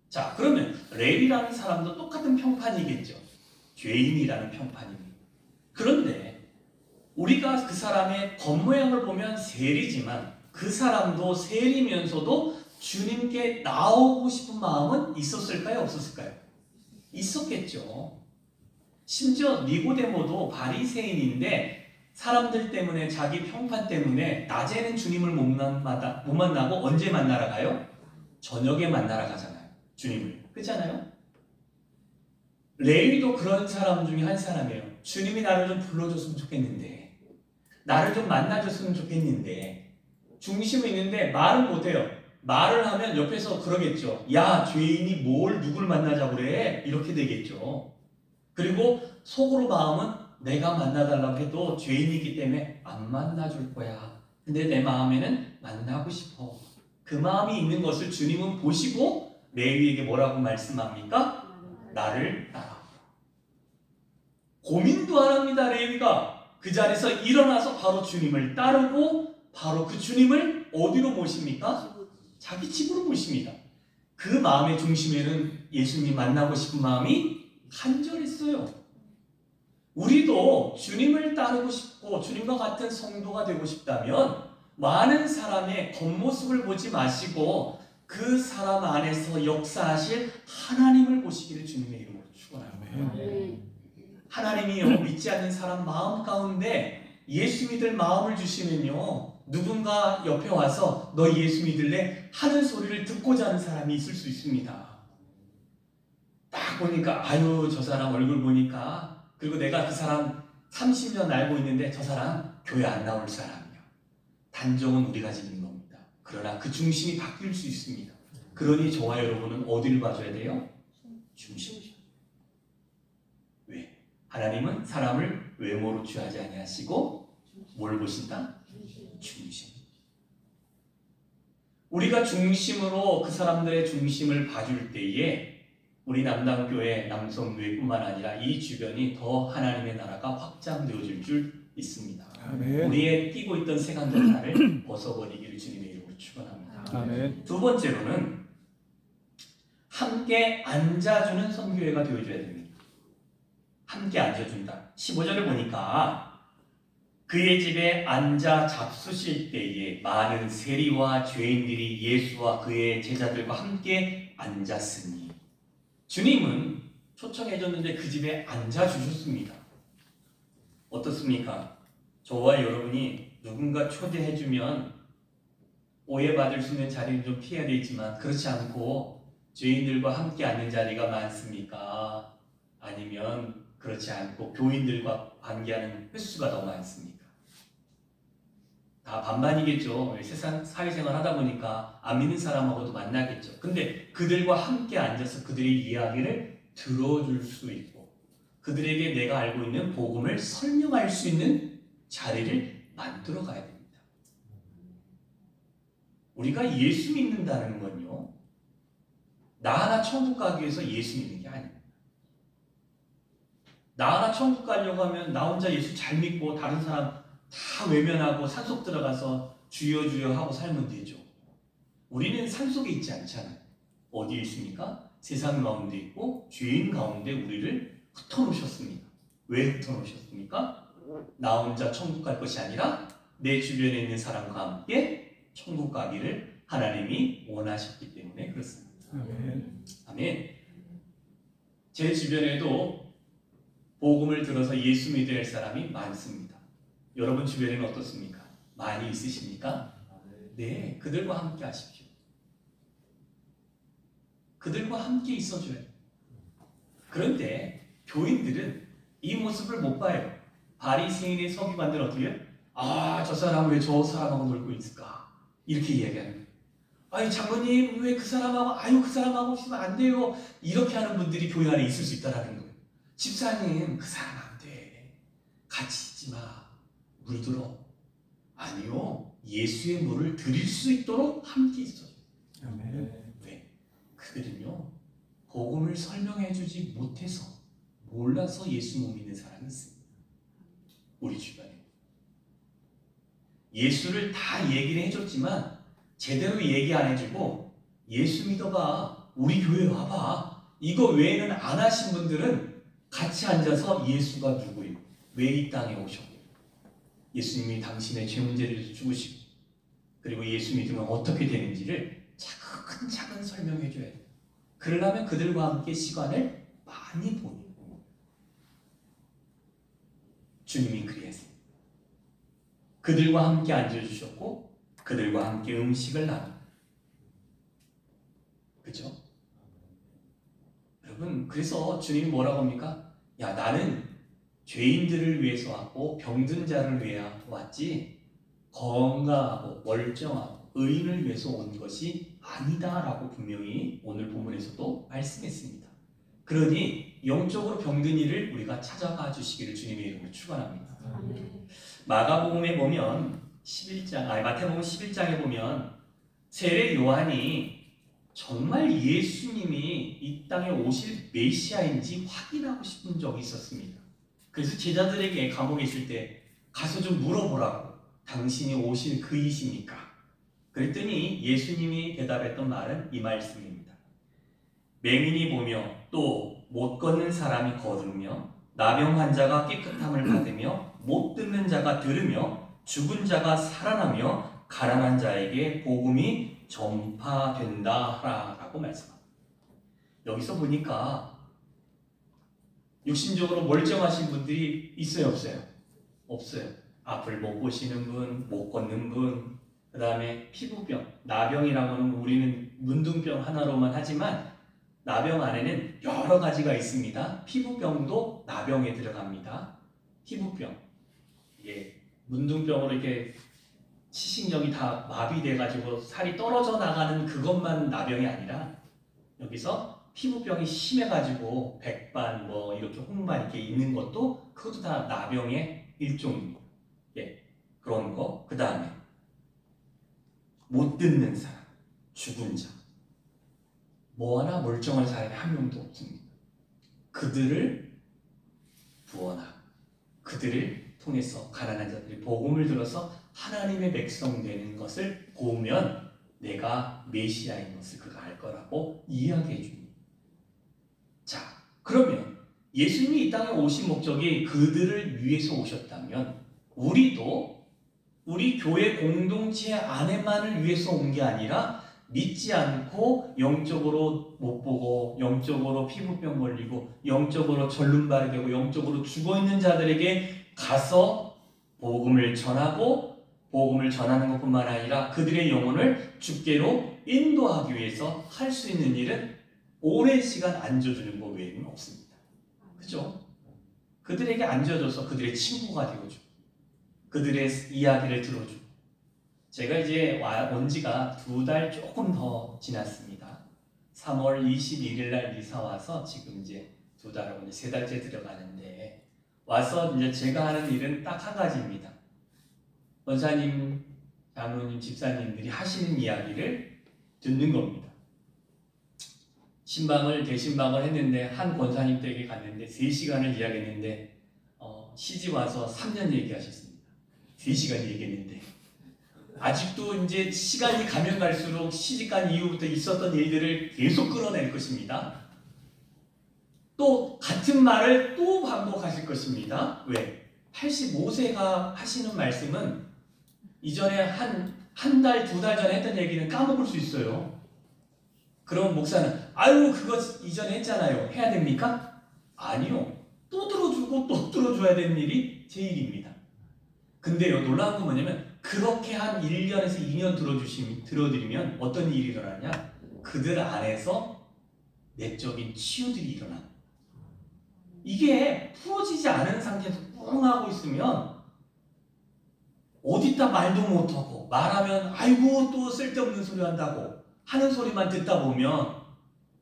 자, 그러면 레위라는 사람도 똑같은 평판이겠죠. 죄인이라는 평판입니다. 그런데 우리가 그 사람의 겉모양을 보면 세리지만 그 사람도 세리면서도 주님께 나오고 싶은 마음은 있었을까요? 없었을까요? 있었겠죠. 심지어 니고데모도 바리새인인데 사람들 때문에 자기 평판 때문에 낮에는 주님을 못 만나고 언제 만나러 가요? 저녁에 만나러 가잖아요. 주님을. 그렇잖아요? 레위도 그런 사람 중에 한 사람이에요. 주님이 나를 좀 불러줬으면 좋겠는데 나를 좀 만나줬으면 좋겠는데 중심은 있는데 말은 못해요. 말을 하면 옆에서 그러겠죠. 야, 죄인이 뭘 누굴 만나자고 그래? 이렇게 되겠죠. 그리고 속으로 마음은 내가 만나달라고 해도 죄인이기 때문에 안 만나줄 거야. 근데 내 마음에는 만나고 싶어. 그 마음이 있는 것을 주님은 보시고 레위에게 뭐라고 말씀합니까? 나를 따라. 고민도 안 합니다. 레위가 그 자리에서 일어나서 바로 주님을 따르고 바로 그 주님을 어디로 모십니까? 자기 집으로 모십니다. 그 마음의 중심에는 예수님 만나고 싶은 마음이 간절했어요. 우리도 주님을 따르고 싶고 주님과 같은 성도가 되고 싶다면 많은 사람의 겉모습을 보지 마시고 그 사람 안에서 역사하실 하나님을 보시기를 주님의 이름으로 축원합니다. 하나님이요, 믿지 않는 사람 마음 가운데 예수 믿을 마음을 주시면요, 누군가 옆에 와서 너 예수 믿을래? 하는 소리를 듣고자 하는 사람이 있을 수 있습니다. 딱 보니까 아유 저 사람 얼굴 보니까, 그리고 내가 그 사람 30년 알고 있는데 저 사람 교회 안 나올 사람이야. 단정은 우리가 짓는 겁니다. 그러나 그 중심이 바뀔 수 있습니다. 그러니 저와 여러분은 어디를 봐줘야 돼요? 중심. 왜? 하나님은 사람을 외모로 취하지 아니하시고 뭘 보신다? 중심. 우리가 중심으로 그 사람들의 중심을 봐줄 때에 우리 남당교회 남성교회뿐만 아니라 이 주변이 더 하나님의 나라가 확장되어질 줄 믿습니다. 아멘. 우리의 끼고 있던 색안경을 벗어버리기를 주님의 이름으로 축원합니다. 아멘. 두 번째로는 함께 앉아주는 선교회가 되어줘야 됩니다. 함께 앉아준다. 15절을 보니까 그의 집에 앉아 잡수실 때에 많은 세리와 죄인들이 예수와 그의 제자들과 함께 앉았으니, 주님은 초청해줬는데 그 집에 앉아주셨습니다. 어떻습니까? 저와 여러분이 누군가 초대해주면 오해받을 수 있는 자리를 좀 피해야 되지만 그렇지 않고 죄인들과 함께 앉는 자리가 많습니까? 아니면 그렇지 않고 교인들과 관계하는 횟수가 더 많습니까? 다 반반이겠죠. 세상 사회생활 하다 보니까 안 믿는 사람하고도 만나겠죠. 근데 그들과 함께 앉아서 그들의 이야기를 들어줄 수 있고 그들에게 내가 알고 있는 복음을 설명할 수 있는 자리를 만들어 가야 됩니다. 우리가 예수 믿는다는 건요, 나 하나 천국 가기 위해서 예수 믿는 게 아닙니다. 나 하나 천국 가려고 하면 나 혼자 예수 잘 믿고 다른 사람 다 외면하고 산속 들어가서 주여 주여 하고 살면 되죠. 우리는 산속에 있지 않잖아요. 어디에 있습니까? 세상 가운데 있고 죄인 가운데 우리를 흩어놓으셨습니다. 왜 흩어놓으셨습니까? 나 혼자 천국 갈 것이 아니라 내 주변에 있는 사람과 함께 천국 가기를 하나님이 원하셨기 때문에 그렇습니다. 아멘. 아멘. 제 주변에도 복음을 들어서 예수 믿을 사람이 많습니다. 여러분 주변에는 어떻습니까? 많이 있으십니까? 네, 그들과 함께 하십시오. 그들과 함께 있어줘요. 그런데 교인들은 이 모습을 못 봐요. 바리새인의 서기관들은 어떻게 해요? 아, 저 사람 왜 저 사람하고 놀고 있을까? 이렇게 이야기하는 거예요. 아니 장로님 왜 그 사람하고, 아유 그 사람하고 있으면 안 돼요. 이렇게 하는 분들이 교회 안에 있을 수 있다는 거예요. 집사님 그 사람 안 돼. 같이 있지 마. 물들어. 아니요. 예수의 물을 드릴 수 있도록 함께 있어요. 아멘. 왜? 그들은요, 복음을 설명해주지 못해서 몰라서 예수 못 믿는 사람이 있습니다. 우리 주변에. 예수를 다 얘기를 해줬지만 제대로 얘기 안 해주고 예수 믿어봐. 우리 교회 와봐. 이거 외에는 안 하신 분들은 같이 앉아서 예수가 누구예요? 왜 이 땅에 오셨고 예수님이 당신의 죄 문제를 죽으시고 그리고 예수 믿으면 어떻게 되는지를 차근차근 설명해 줘야 돼요. 그러려면 그들과 함께 시간을 많이 보내고 주님이 그리하세요. 그들과 함께 앉아주셨고 그들과 함께 음식을 나누고, 그죠? 여러분, 그래서 주님이 뭐라고 합니까? 야, 나는 죄인들을 위해서 왔고 병든 자를 위해 왔지 건강하고 멀쩡하고 의인을 위해서 온 것이 아니다라고 분명히 오늘 본문에서도 말씀했습니다. 그러니 영적으로 병든 이를 우리가 찾아가 주시기를 주님의 이름으로 축원합니다. 마가복음에 보면 마태복음 11장에 보면 세례 요한이 정말 예수님이 이 땅에 오실 메시아인지 확인하고 싶은 적이 있었습니다. 그래서 제자들에게 감옥에 있을 때 가서 좀 물어보라고. 당신이 오실 그이십니까? 그랬더니 예수님이 대답했던 말은 이 말씀입니다. 맹인이 보며 또 못 걷는 사람이 걸으며 나병 환자가 깨끗함을 받으며 못 듣는 자가 들으며 죽은 자가 살아나며 가난한 자에게 복음이 전파된다 라고 말씀합니다. 여기서 보니까 육신적으로 멀쩡하신 분들이 있어요, 없어요? 없어요. 앞을 못 보시는 분, 못 걷는 분, 그 다음에 피부병, 나병이라고는 우리는 문둥병 하나로만 하지만 나병 안에는 여러 가지가 있습니다. 피부병도 나병에 들어갑니다. 피부병, 문둥병으로 이렇게 치신경이 다 마비돼가지고 살이 떨어져 나가는 그것만 나병이 아니라 여기서 피부병이 심해가지고 백반 이렇게 홍반 이렇게 있는 것도 그것도 다 나병의 일종입니다. 그런 거. 그 다음에 못 듣는 사람, 죽은 자, 하나 멀쩡한 사람이 한 명도 없습니다. 그들을 구원하고 그들을 통해서 가난한 자들이 복음을 들어서 하나님의 백성 되는 것을 보면 내가 메시아인 것을 그가 알 거라고 이야기해 줍니다. 자, 그러면 예수님이 이 땅에 오신 목적이 그들을 위해서 오셨다면 우리도 우리 교회 공동체 안에만을 위해서 온 게 아니라 믿지 않고 영적으로 못 보고 영적으로 피부병 걸리고 영적으로 절름발이 되고 영적으로 죽어있는 자들에게 가서 복음을 전하고 복음을 전하는 것뿐만 아니라 그들의 영혼을 주께로 인도하기 위해서 할 수 있는 일은 오랜 시간 앉아주는 것 외에는 없습니다. 그죠? 그들에게 앉아줘서 그들의 친구가 되어주고 그들의 이야기를 들어주고 제가 이제 온 지가 2달 조금 더 지났습니다. 3월 21일 날 이사 와서 지금 이제 2달하고 이제 3달째 들어가는데 와서 이제 제가 하는 일은 딱 한 가지입니다. 권사님, 장로님, 집사님들이 하시는 이야기를 듣는 겁니다. 대신방을 했는데 한 권사님 댁에 갔는데 3시간을 이야기했는데 시집 와서 3년 얘기하셨습니다. 3시간 얘기했는데 아직도 이제 시간이 가면 갈수록 시집간 이후부터 있었던 일들을 계속 끌어낼 것입니다. 또 같은 말을 또 반복하실 것입니다. 왜? 85세가 하시는 말씀은 이전에 한 달, 2달 전에 했던 얘기는 까먹을 수 있어요. 그럼 목사는 아유 그거 이전에 했잖아요. 해야 됩니까? 아니요. 또 들어주고 또 들어줘야 되는 일이 제 일입니다. 근데요 놀라운 건 뭐냐면 그렇게 한 1년에서 2년 들어드리면 어떤 일이 일어나냐? 그들 안에서 내적인 치유들이 일어나. 이게 풀어지지 않은 상태에서 뿡 하고 있으면 어디다 말도 못하고 말하면 아이고 또 쓸데없는 소리 한다고 하는 소리만 듣다 보면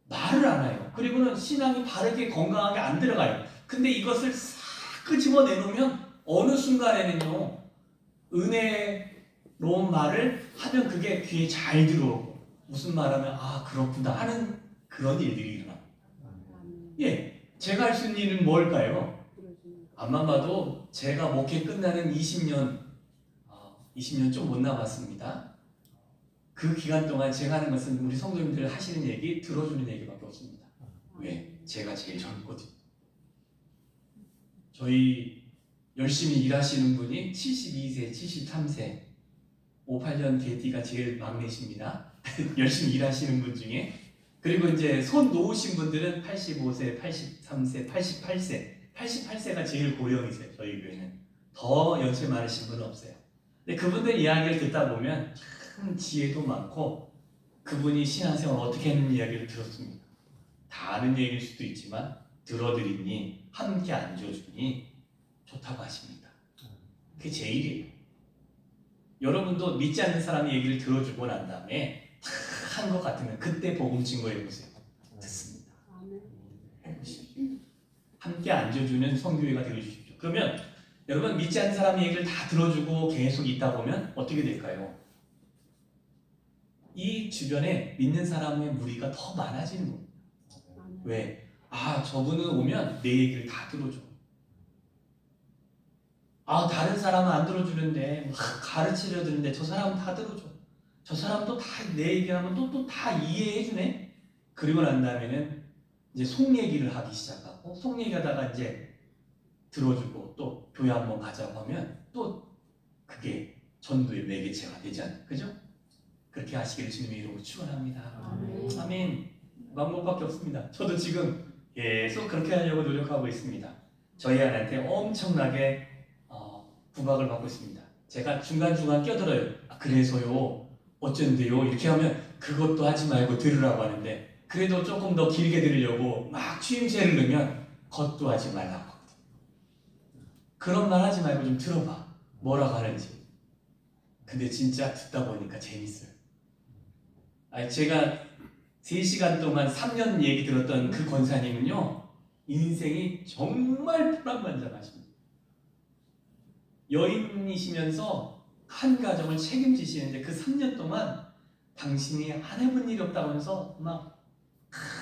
말을 안 해요. 그리고는 신앙이 바르게 건강하게 안 들어가요. 근데 이것을 싹 끄집어 내놓으면 어느 순간에는요 은혜로운 말을 하면 그게 귀에 잘 들어오고 무슨 말하면 아 그렇구나 하는 그런 일들이 일어납니다. 제가 할 수 있는 일은 뭘까요? 암만 봐도 제가 목회 끝나는 20년 좀 못 남았습니다. 그 기간 동안 제가 하는 것은 우리 성도님들 하시는 얘기 들어주는 얘기밖에 없습니다. 왜? 제가 제일 젊거든요. 저희 열심히 일하시는 분이 72세, 73세 58년 개띠가 제일 막내십니다. 열심히 일하시는 분 중에 그리고 이제 손 놓으신 분들은 85세, 83세, 88세가 제일 고령이세요. 저희 교회는 더 연세 많으신 분은 없어요. 근데 그분들 이야기를 듣다 보면 참 지혜도 많고 그분이 신앙생활 어떻게 했는 이야기를 들었습니다. 다 아는 얘기일 수도 있지만 들어드리니 함께 앉아주니 좋다고 하십니다. 그게 제 일이에요. 여러분도 믿지 않는 사람의 얘기를 들어주고 난 다음에 한 것 같으면 그때 복음 증거해보세요. 듣습니다. 해보십시오. 함께 앉아주는 성교회가 되어주십시오. 그러면 여러분 믿지 않는 사람의 얘기를 다 들어주고 계속 있다 보면 어떻게 될까요? 이 주변에 믿는 사람의 무리가 더 많아지는 겁니다. 왜? 아, 저분은 오면 내 얘기를 다 들어줘. 아, 다른 사람은 안 들어주는데 막 가르치려 드는데 저 사람은 다 들어줘. 저 사람도 다 내 얘기하면 또 다 이해해주네. 그리고 난 다음에는 이제 속 얘기를 하기 시작하고, 속 얘기하다가 이제 들어주고 또 교회 한번 가자고 하면 또 그게 전도의 매개체가 되지 않나요? 그죠? 그렇게 하시기를 주님의 이름으로 축원합니다. 아멘. 방법밖에 없습니다. 저도 지금 계속 그렇게 하려고 노력하고 있습니다. 저희 아내한테 엄청나게 부각을 받고 있습니다. 제가 중간중간 껴들어요. 아, 그래서요, 어쩐데요? 이렇게 하면 그것도 하지 말고 들으라고 하는데, 그래도 조금 더 길게 들으려고 막 추임새를 넣으면 그것도 하지 말라고 하거든요. 그런 말 하지 말고 좀 들어봐. 뭐라고 하는지. 근데 진짜 듣다 보니까 재밌어요. 아니, 제가 3시간 동안 3년 얘기 들었던 그 권사님은요, 인생이 정말 불안만장하십니다. 여인이시면서 한 가정을 책임지시는데 그 3년 동안 당신이 안 해본 일이 없다고 하면서 막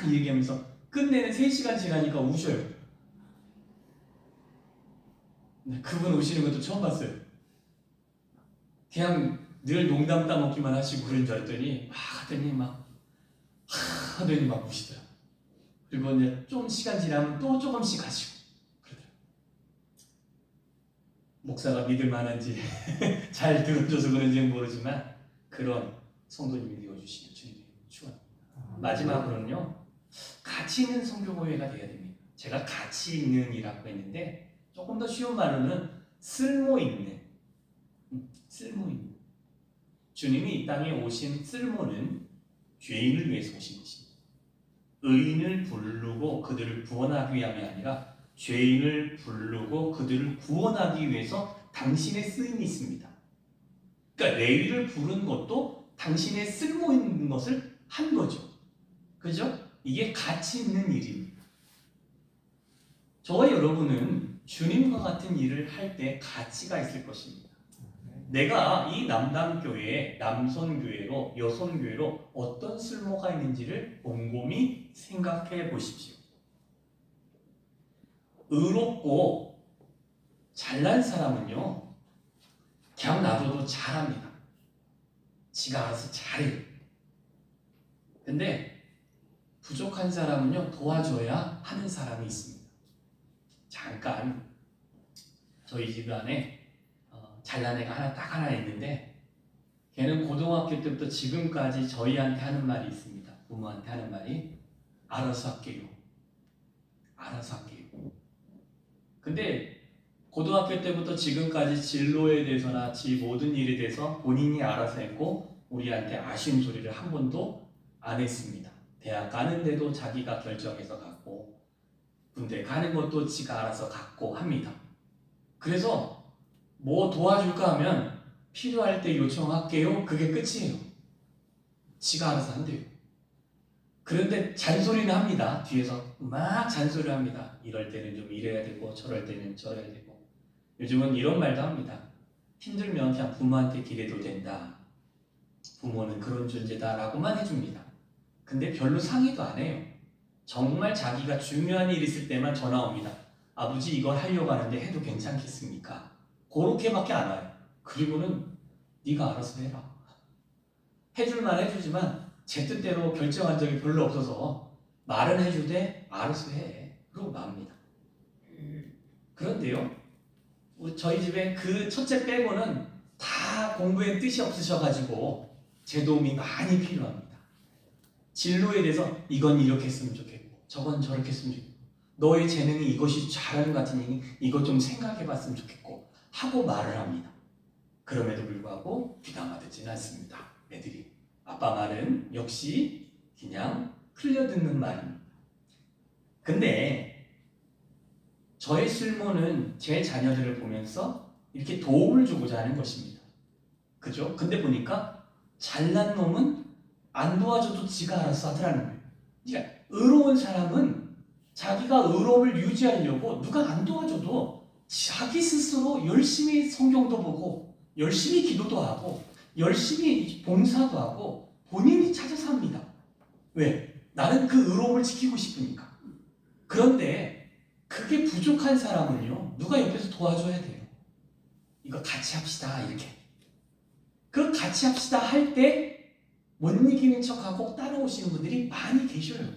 얘기하면서 끝내는 3시간 지나니까 우셔요. 그분 우시는 것도 처음 봤어요. 그냥 늘 농담 따먹기만 하시고 그런 줄 알았더니 막 하더니 막 하더니 막 우시더라. 그리고 이제 좀 시간 지나면 또 조금씩 하시고 그러더라고요. 목사가 믿을 만한지 잘 들어줘서 그런지는 모르지만 그런 성도님이 되어주시길 주님의 축원합니다. 마지막으로는요, 가치 있는 선교교회가 되어야 됩니다. 제가 가치 있는이라고 했는데 조금 더 쉬운 말로는 쓸모 있는. 주님이 이 땅에 오신 쓸모는 죄인을 위해서 오신 것입니다. 의인을 부르고 그들을 구원하기 위함이 아니라 죄인을 부르고 그들을 구원하기 위해서 당신의 쓰임이 있습니다. 그러니까 레위를 부른 것도 당신의 쓸모 있는 것을 한 거죠. 그죠? 이게 가치 있는 일입니다. 저와 여러분은 주님과 같은 일을 할 때 가치가 있을 것입니다. 내가 이 남담교회에 남선교회로 여선교회로 어떤 쓸모가 있는지를 곰곰이 생각해 보십시오. 의롭고 잘난 사람은요, 그냥 놔둬도 잘합니다. 지가 알아서 잘해요. 근데 부족한 사람은요, 도와줘야 하는 사람이 있습니다. 잠깐 저희 집안에 잘난 애가 딱 하나 있는데, 걔는 고등학교 때부터 지금까지 저희한테 하는 말이 있습니다. 부모한테 하는 말이 알아서 할게요. 알아서 할게요. 근데 고등학교 때부터 지금까지 진로에 대해서나 지 모든 일에 대해서 본인이 알아서 했고 우리한테 아쉬운 소리를 한 번도 안 했습니다. 대학 가는데도 자기가 결정해서 갔고 군대 가는 것도 지가 알아서 갔고 합니다. 그래서 뭐 도와줄까 하면 필요할 때 요청할게요. 그게 끝이에요. 지가 알아서 한대요. 그런데 잔소리는 합니다. 뒤에서 막 잔소리를 합니다. 이럴 때는 좀 이래야 되고 저럴 때는 저래야 되고. 요즘은 이런 말도 합니다. 힘들면 그냥 부모한테 기대도 된다. 부모는 그런 존재다 라고만 해줍니다. 근데 별로 상의도 안 해요. 정말 자기가 중요한 일 있을 때만 전화 옵니다. 아버지 이걸 하려고 하는데 해도 괜찮겠습니까? 그렇게밖에 안 와요. 그리고는 네가 알아서 해라. 해줄만 해주지만 제 뜻대로 결정한 적이 별로 없어서 말은 해주되 알아서 해. 그러고 맙니다. 그런데요, 저희 집에 그 첫째 빼고는 다 공부에 뜻이 없으셔가지고 제 도움이 많이 필요합니다. 진로에 대해서 이건 이렇게 했으면 좋겠고 저건 저렇게 했으면 좋겠고 너의 재능이 이것이 잘하는 것 같으니 이것 좀 생각해봤으면 좋겠고 하고 말을 합니다. 그럼에도 불구하고 귀담아듣지는 않습니다. 애들이. 아빠 말은 역시 그냥 흘려듣는 말입니다. 근데 저의 쓸모는 제 자녀들을 보면서 이렇게 도움을 주고자 하는 것입니다. 그죠? 근데 보니까 잘난 놈은 안 도와줘도 지가 알아서 하더라는 거예요. 그러니까 의로운 사람은 자기가 의로움을 유지하려고 누가 안 도와줘도 자기 스스로 열심히 성경도 보고 열심히 기도도 하고 열심히 봉사도 하고 본인이 찾아서 합니다. 왜? 나는 그 의로움을 지키고 싶으니까. 그런데 그게 부족한 사람은요, 누가 옆에서 도와줘야 돼요. 이거 같이 합시다, 이렇게. 그 같이 합시다 할 때 못 이기는 척하고 따라오시는 분들이 많이 계셔요.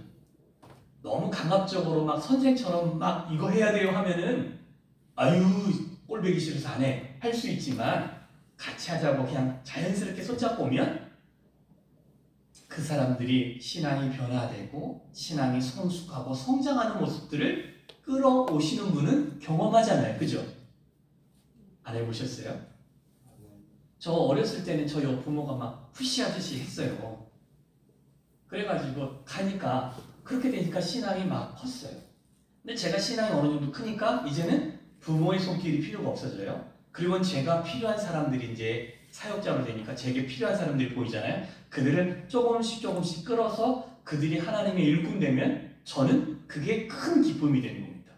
너무 강압적으로 막 선생처럼 막 이거 해야 돼요 하면은 아유 꼴보기 싫어서 안 해. 할 수 있지만 같이 하자고 그냥 자연스럽게 손잡고 오면 그 사람들이 신앙이 변화되고 신앙이 성숙하고 성장하는 모습들을 끌어오시는 분은 경험하잖아요. 그죠? 안 해보셨어요? 저 어렸을 때는 저희 부모가 막 푸시하듯이 했어요. 그래가지고 가니까 그렇게 되니까 신앙이 막 컸어요. 근데 제가 신앙이 어느 정도 크니까 이제는 부모의 손길이 필요가 없어져요. 그리고 제가 필요한 사람들이 이제 사역자로 되니까 제게 필요한 사람들이 보이잖아요. 그들을 조금씩 끌어서 그들이 하나님의 일꾼 되면 저는 그게 큰 기쁨이 되는 겁니다.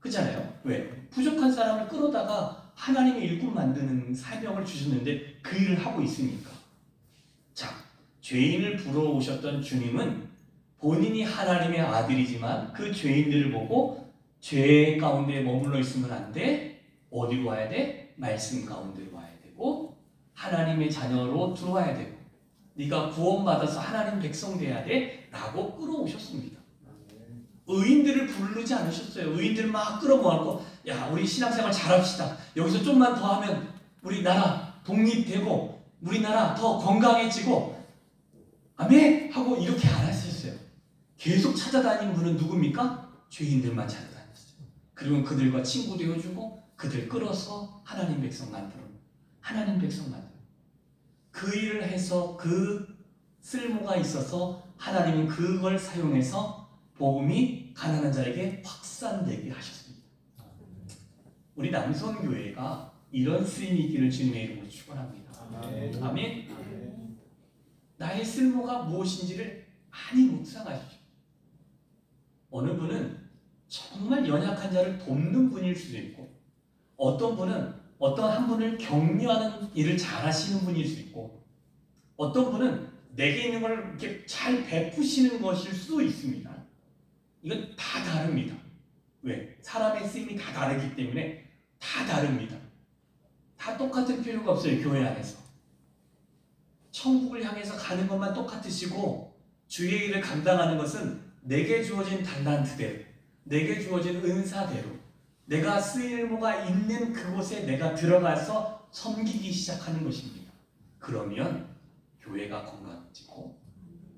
그렇잖아요? 왜? 부족한 사람을 끌어다가 하나님의 일꾼 만드는 사명을 주셨는데 그 일을 하고 있으니까. 자, 죄인을 불러오셨던 주님은 본인이 하나님의 아들이지만 그 죄인들을 보고 죄 가운데 머물러 있으면 안 돼. 어디로 와야 돼? 말씀 가운데로 와야 되고 하나님의 자녀로 들어와야 되고 네가 구원받아서 하나님 백성 돼야 돼 라고 끌어오셨습니다. 의인들을 부르지 않으셨어요. 의인들을 막 끌어모아놓고 야 우리 신앙생활 잘합시다. 여기서 좀만 더 하면 우리나라 독립되고 우리나라 더 건강해지고 아멘 하고 이렇게 안 하셨어요. 계속 찾아다니는 분은 누굽니까? 죄인들만 찾아다녔어요. 그리고 그들과 친구 되어주고 그들 끌어서 하나님 백성 만들어. 하나님 백성 만들어. 그 일을 해서 그 쓸모가 있어서 하나님은 그걸 사용해서 복음이 가난한 자에게 확산되게 하셨습니다. 우리 남성교회가 이런 쓰임이 있기를 주님의 이름으로 축원합니다. 아멘. 나의 쓸모가 무엇인지를 많이 묵상하시죠. 어느 분은 정말 연약한 자를 돕는 분일 수도 있고 어떤 분은 어떤 한 분을 격려하는 일을 잘하시는 분일 수 있고 어떤 분은 내게 있는 걸 이렇게 잘 베푸시는 것일 수도 있습니다. 이건 다 다릅니다. 왜? 사람의 쓰임이 다 다르기 때문에 다 다릅니다. 다 똑같을 필요가 없어요. 교회 안에서. 천국을 향해서 가는 것만 똑같으시고 주의 일을 감당하는 것은 내게 주어진 달란트대로 내게 주어진 은사대로 내가 쓸모가 있는 그곳에 내가 들어가서 섬기기 시작하는 것입니다. 그러면 교회가 건강해지고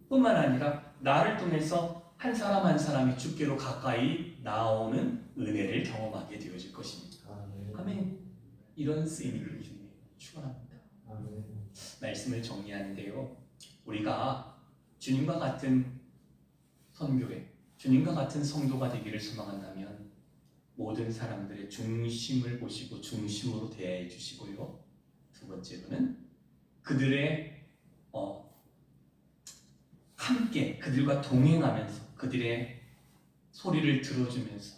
뿐만 아니라 나를 통해서 한 사람 한 사람이 주께로 가까이 나오는 은혜를 경험하게 되어질 것입니다. 아멘. 이런 쓰임을 주님 축원합니다. 말씀을 정리하는데요. 우리가 주님과 같은 선교회, 주님과 같은 성도가 되기를 소망한다면 모든 사람들의 중심을 보시고 중심으로 대해 주시고요. 두 번째로는 그들의 함께 그들과 동행하면서 그들의 소리를 들어주면서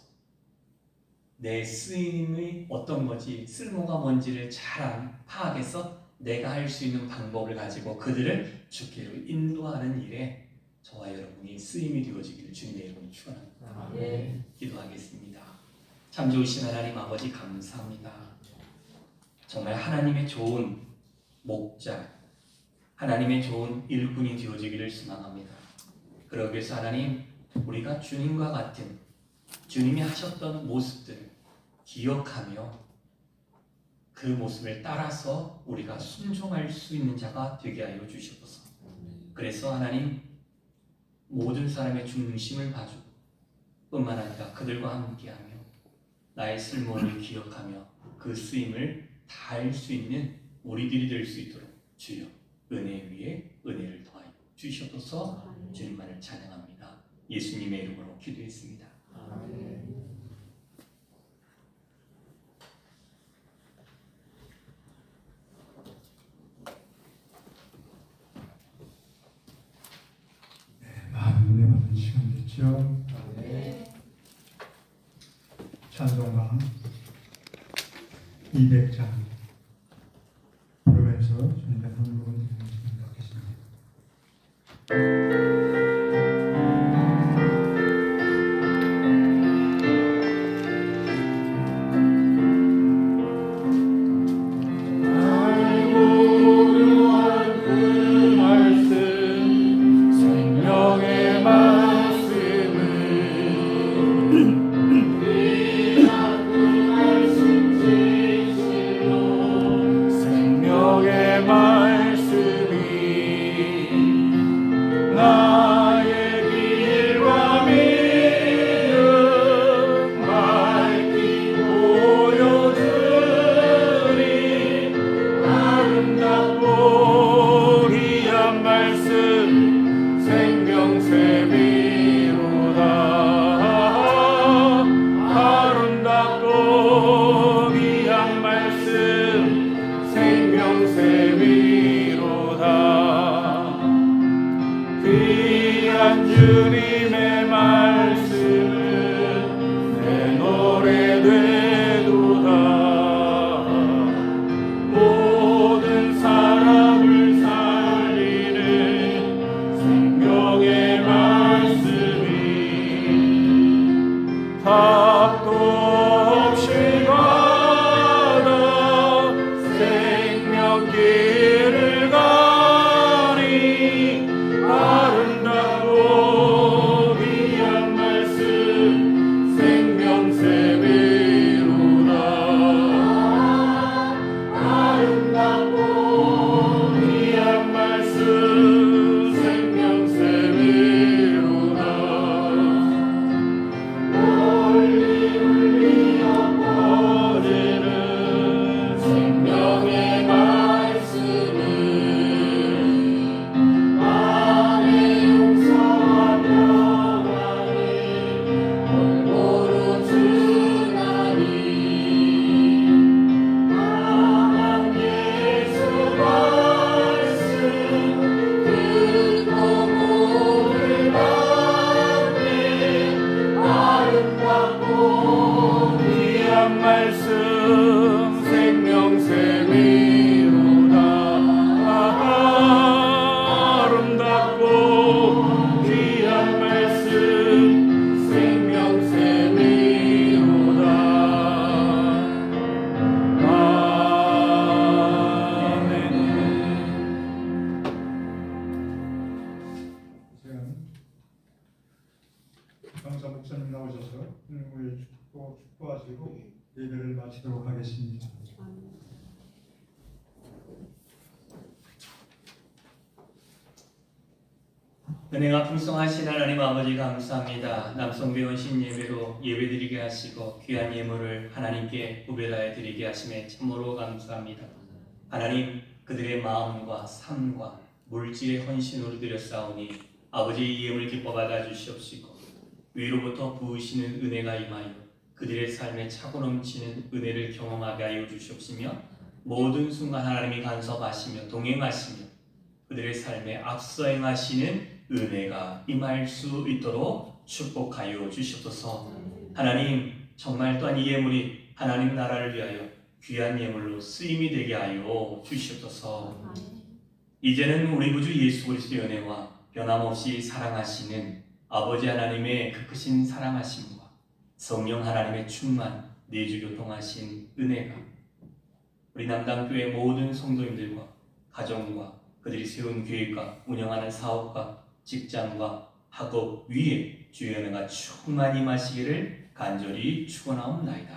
내 쓰임이 어떤 거지 쓸모가 뭔지를 잘 파악해서 내가 할 수 있는 방법을 가지고 그들을 주께로 인도하는 일에 저와 여러분이 쓰임이 되어지기를 주님의 이름으로 축원합니다. 기도하겠습니다. 참 좋으신 하나님 아버지 감사합니다. 정말 하나님의 좋은 목자 하나님의 좋은 일꾼이 되어지기를 소망합니다. 그러기 위해서 하나님 우리가 주님과 같은 주님이 하셨던 모습들을 기억하며 그 모습을 따라서 우리가 순종할 수 있는 자가 되게 하여 주시옵소서. 그래서 하나님 모든 사람의 중심을 봐주고 뿐만 아니라 그들과 함께하며 나의 쓸모를 기억하며 그 쓰임을 다할 수 있는 우리들이 될 수 있도록 주여 은혜 위에 은혜를 더하여 주시옵소서. 주님만을 찬양합니다. 예수님의 이름으로 기도했습니다. 많은 은혜 받은 시간 됐죠? 찬송가 200장 부르면서 주님의 헌금을 드리는 시간 갖겠습니다. 답도 없이 가다 생명길을 가니 아름답고 귀한 말씀 생명샘이로다. 아름답고 귀한 말씀 생명샘이로다. 울리 울리어 퍼지는 생명의 말씀은 마음의 용서와 평안을 골고루 주나니 강한 예수 말씀 듣고 목을 받네. 아름답고 귀한 말씀 생명샘이로다. 아름답고 귀한 말씀 생명샘이로다. 아멘. 시간 강사 목사님 나오셔서 일부에 축복하시고 예배를 마치도록 하겠습니다. 은혜가 풍성하신 하나님 아버지 감사합니다. 남성배원 신예배로 예배드리게 하시고 귀한 예물을 하나님께 구별하여 드리게 하심에 참으로 감사합니다. 하나님, 그들의 마음과 삶과 물질의 헌신으로 드렸사오니 아버지 이 예물 기뻐 받아 주시옵시고 위로부터 부으시는 은혜가 임하여 그들의 삶에 차고 넘치는 은혜를 경험하게 하여 주시옵시며 모든 순간 하나님이 간섭하시며 동행하시며 그들의 삶에 앞서 행하시는 은혜가 임할 수 있도록 축복하여 주시옵소서. 하나님, 정말 또한 이 예물이 하나님 나라를 위하여 귀한 예물로 쓰임이 되게 하여 주시옵소서. 이제는 우리 구주 예수 그리스도의 은혜와 변함없이 사랑하시는 아버지 하나님의 그 크신 사랑하심과 성령 하나님의 충만 내주교통하신 은혜가 우리 남당교회 모든 성도님들과 가정과 그들이 세운 계획과 운영하는 사업과 직장과 학업 위에 주의 은혜가 충만히 마시기를 간절히 축원하옵나이다.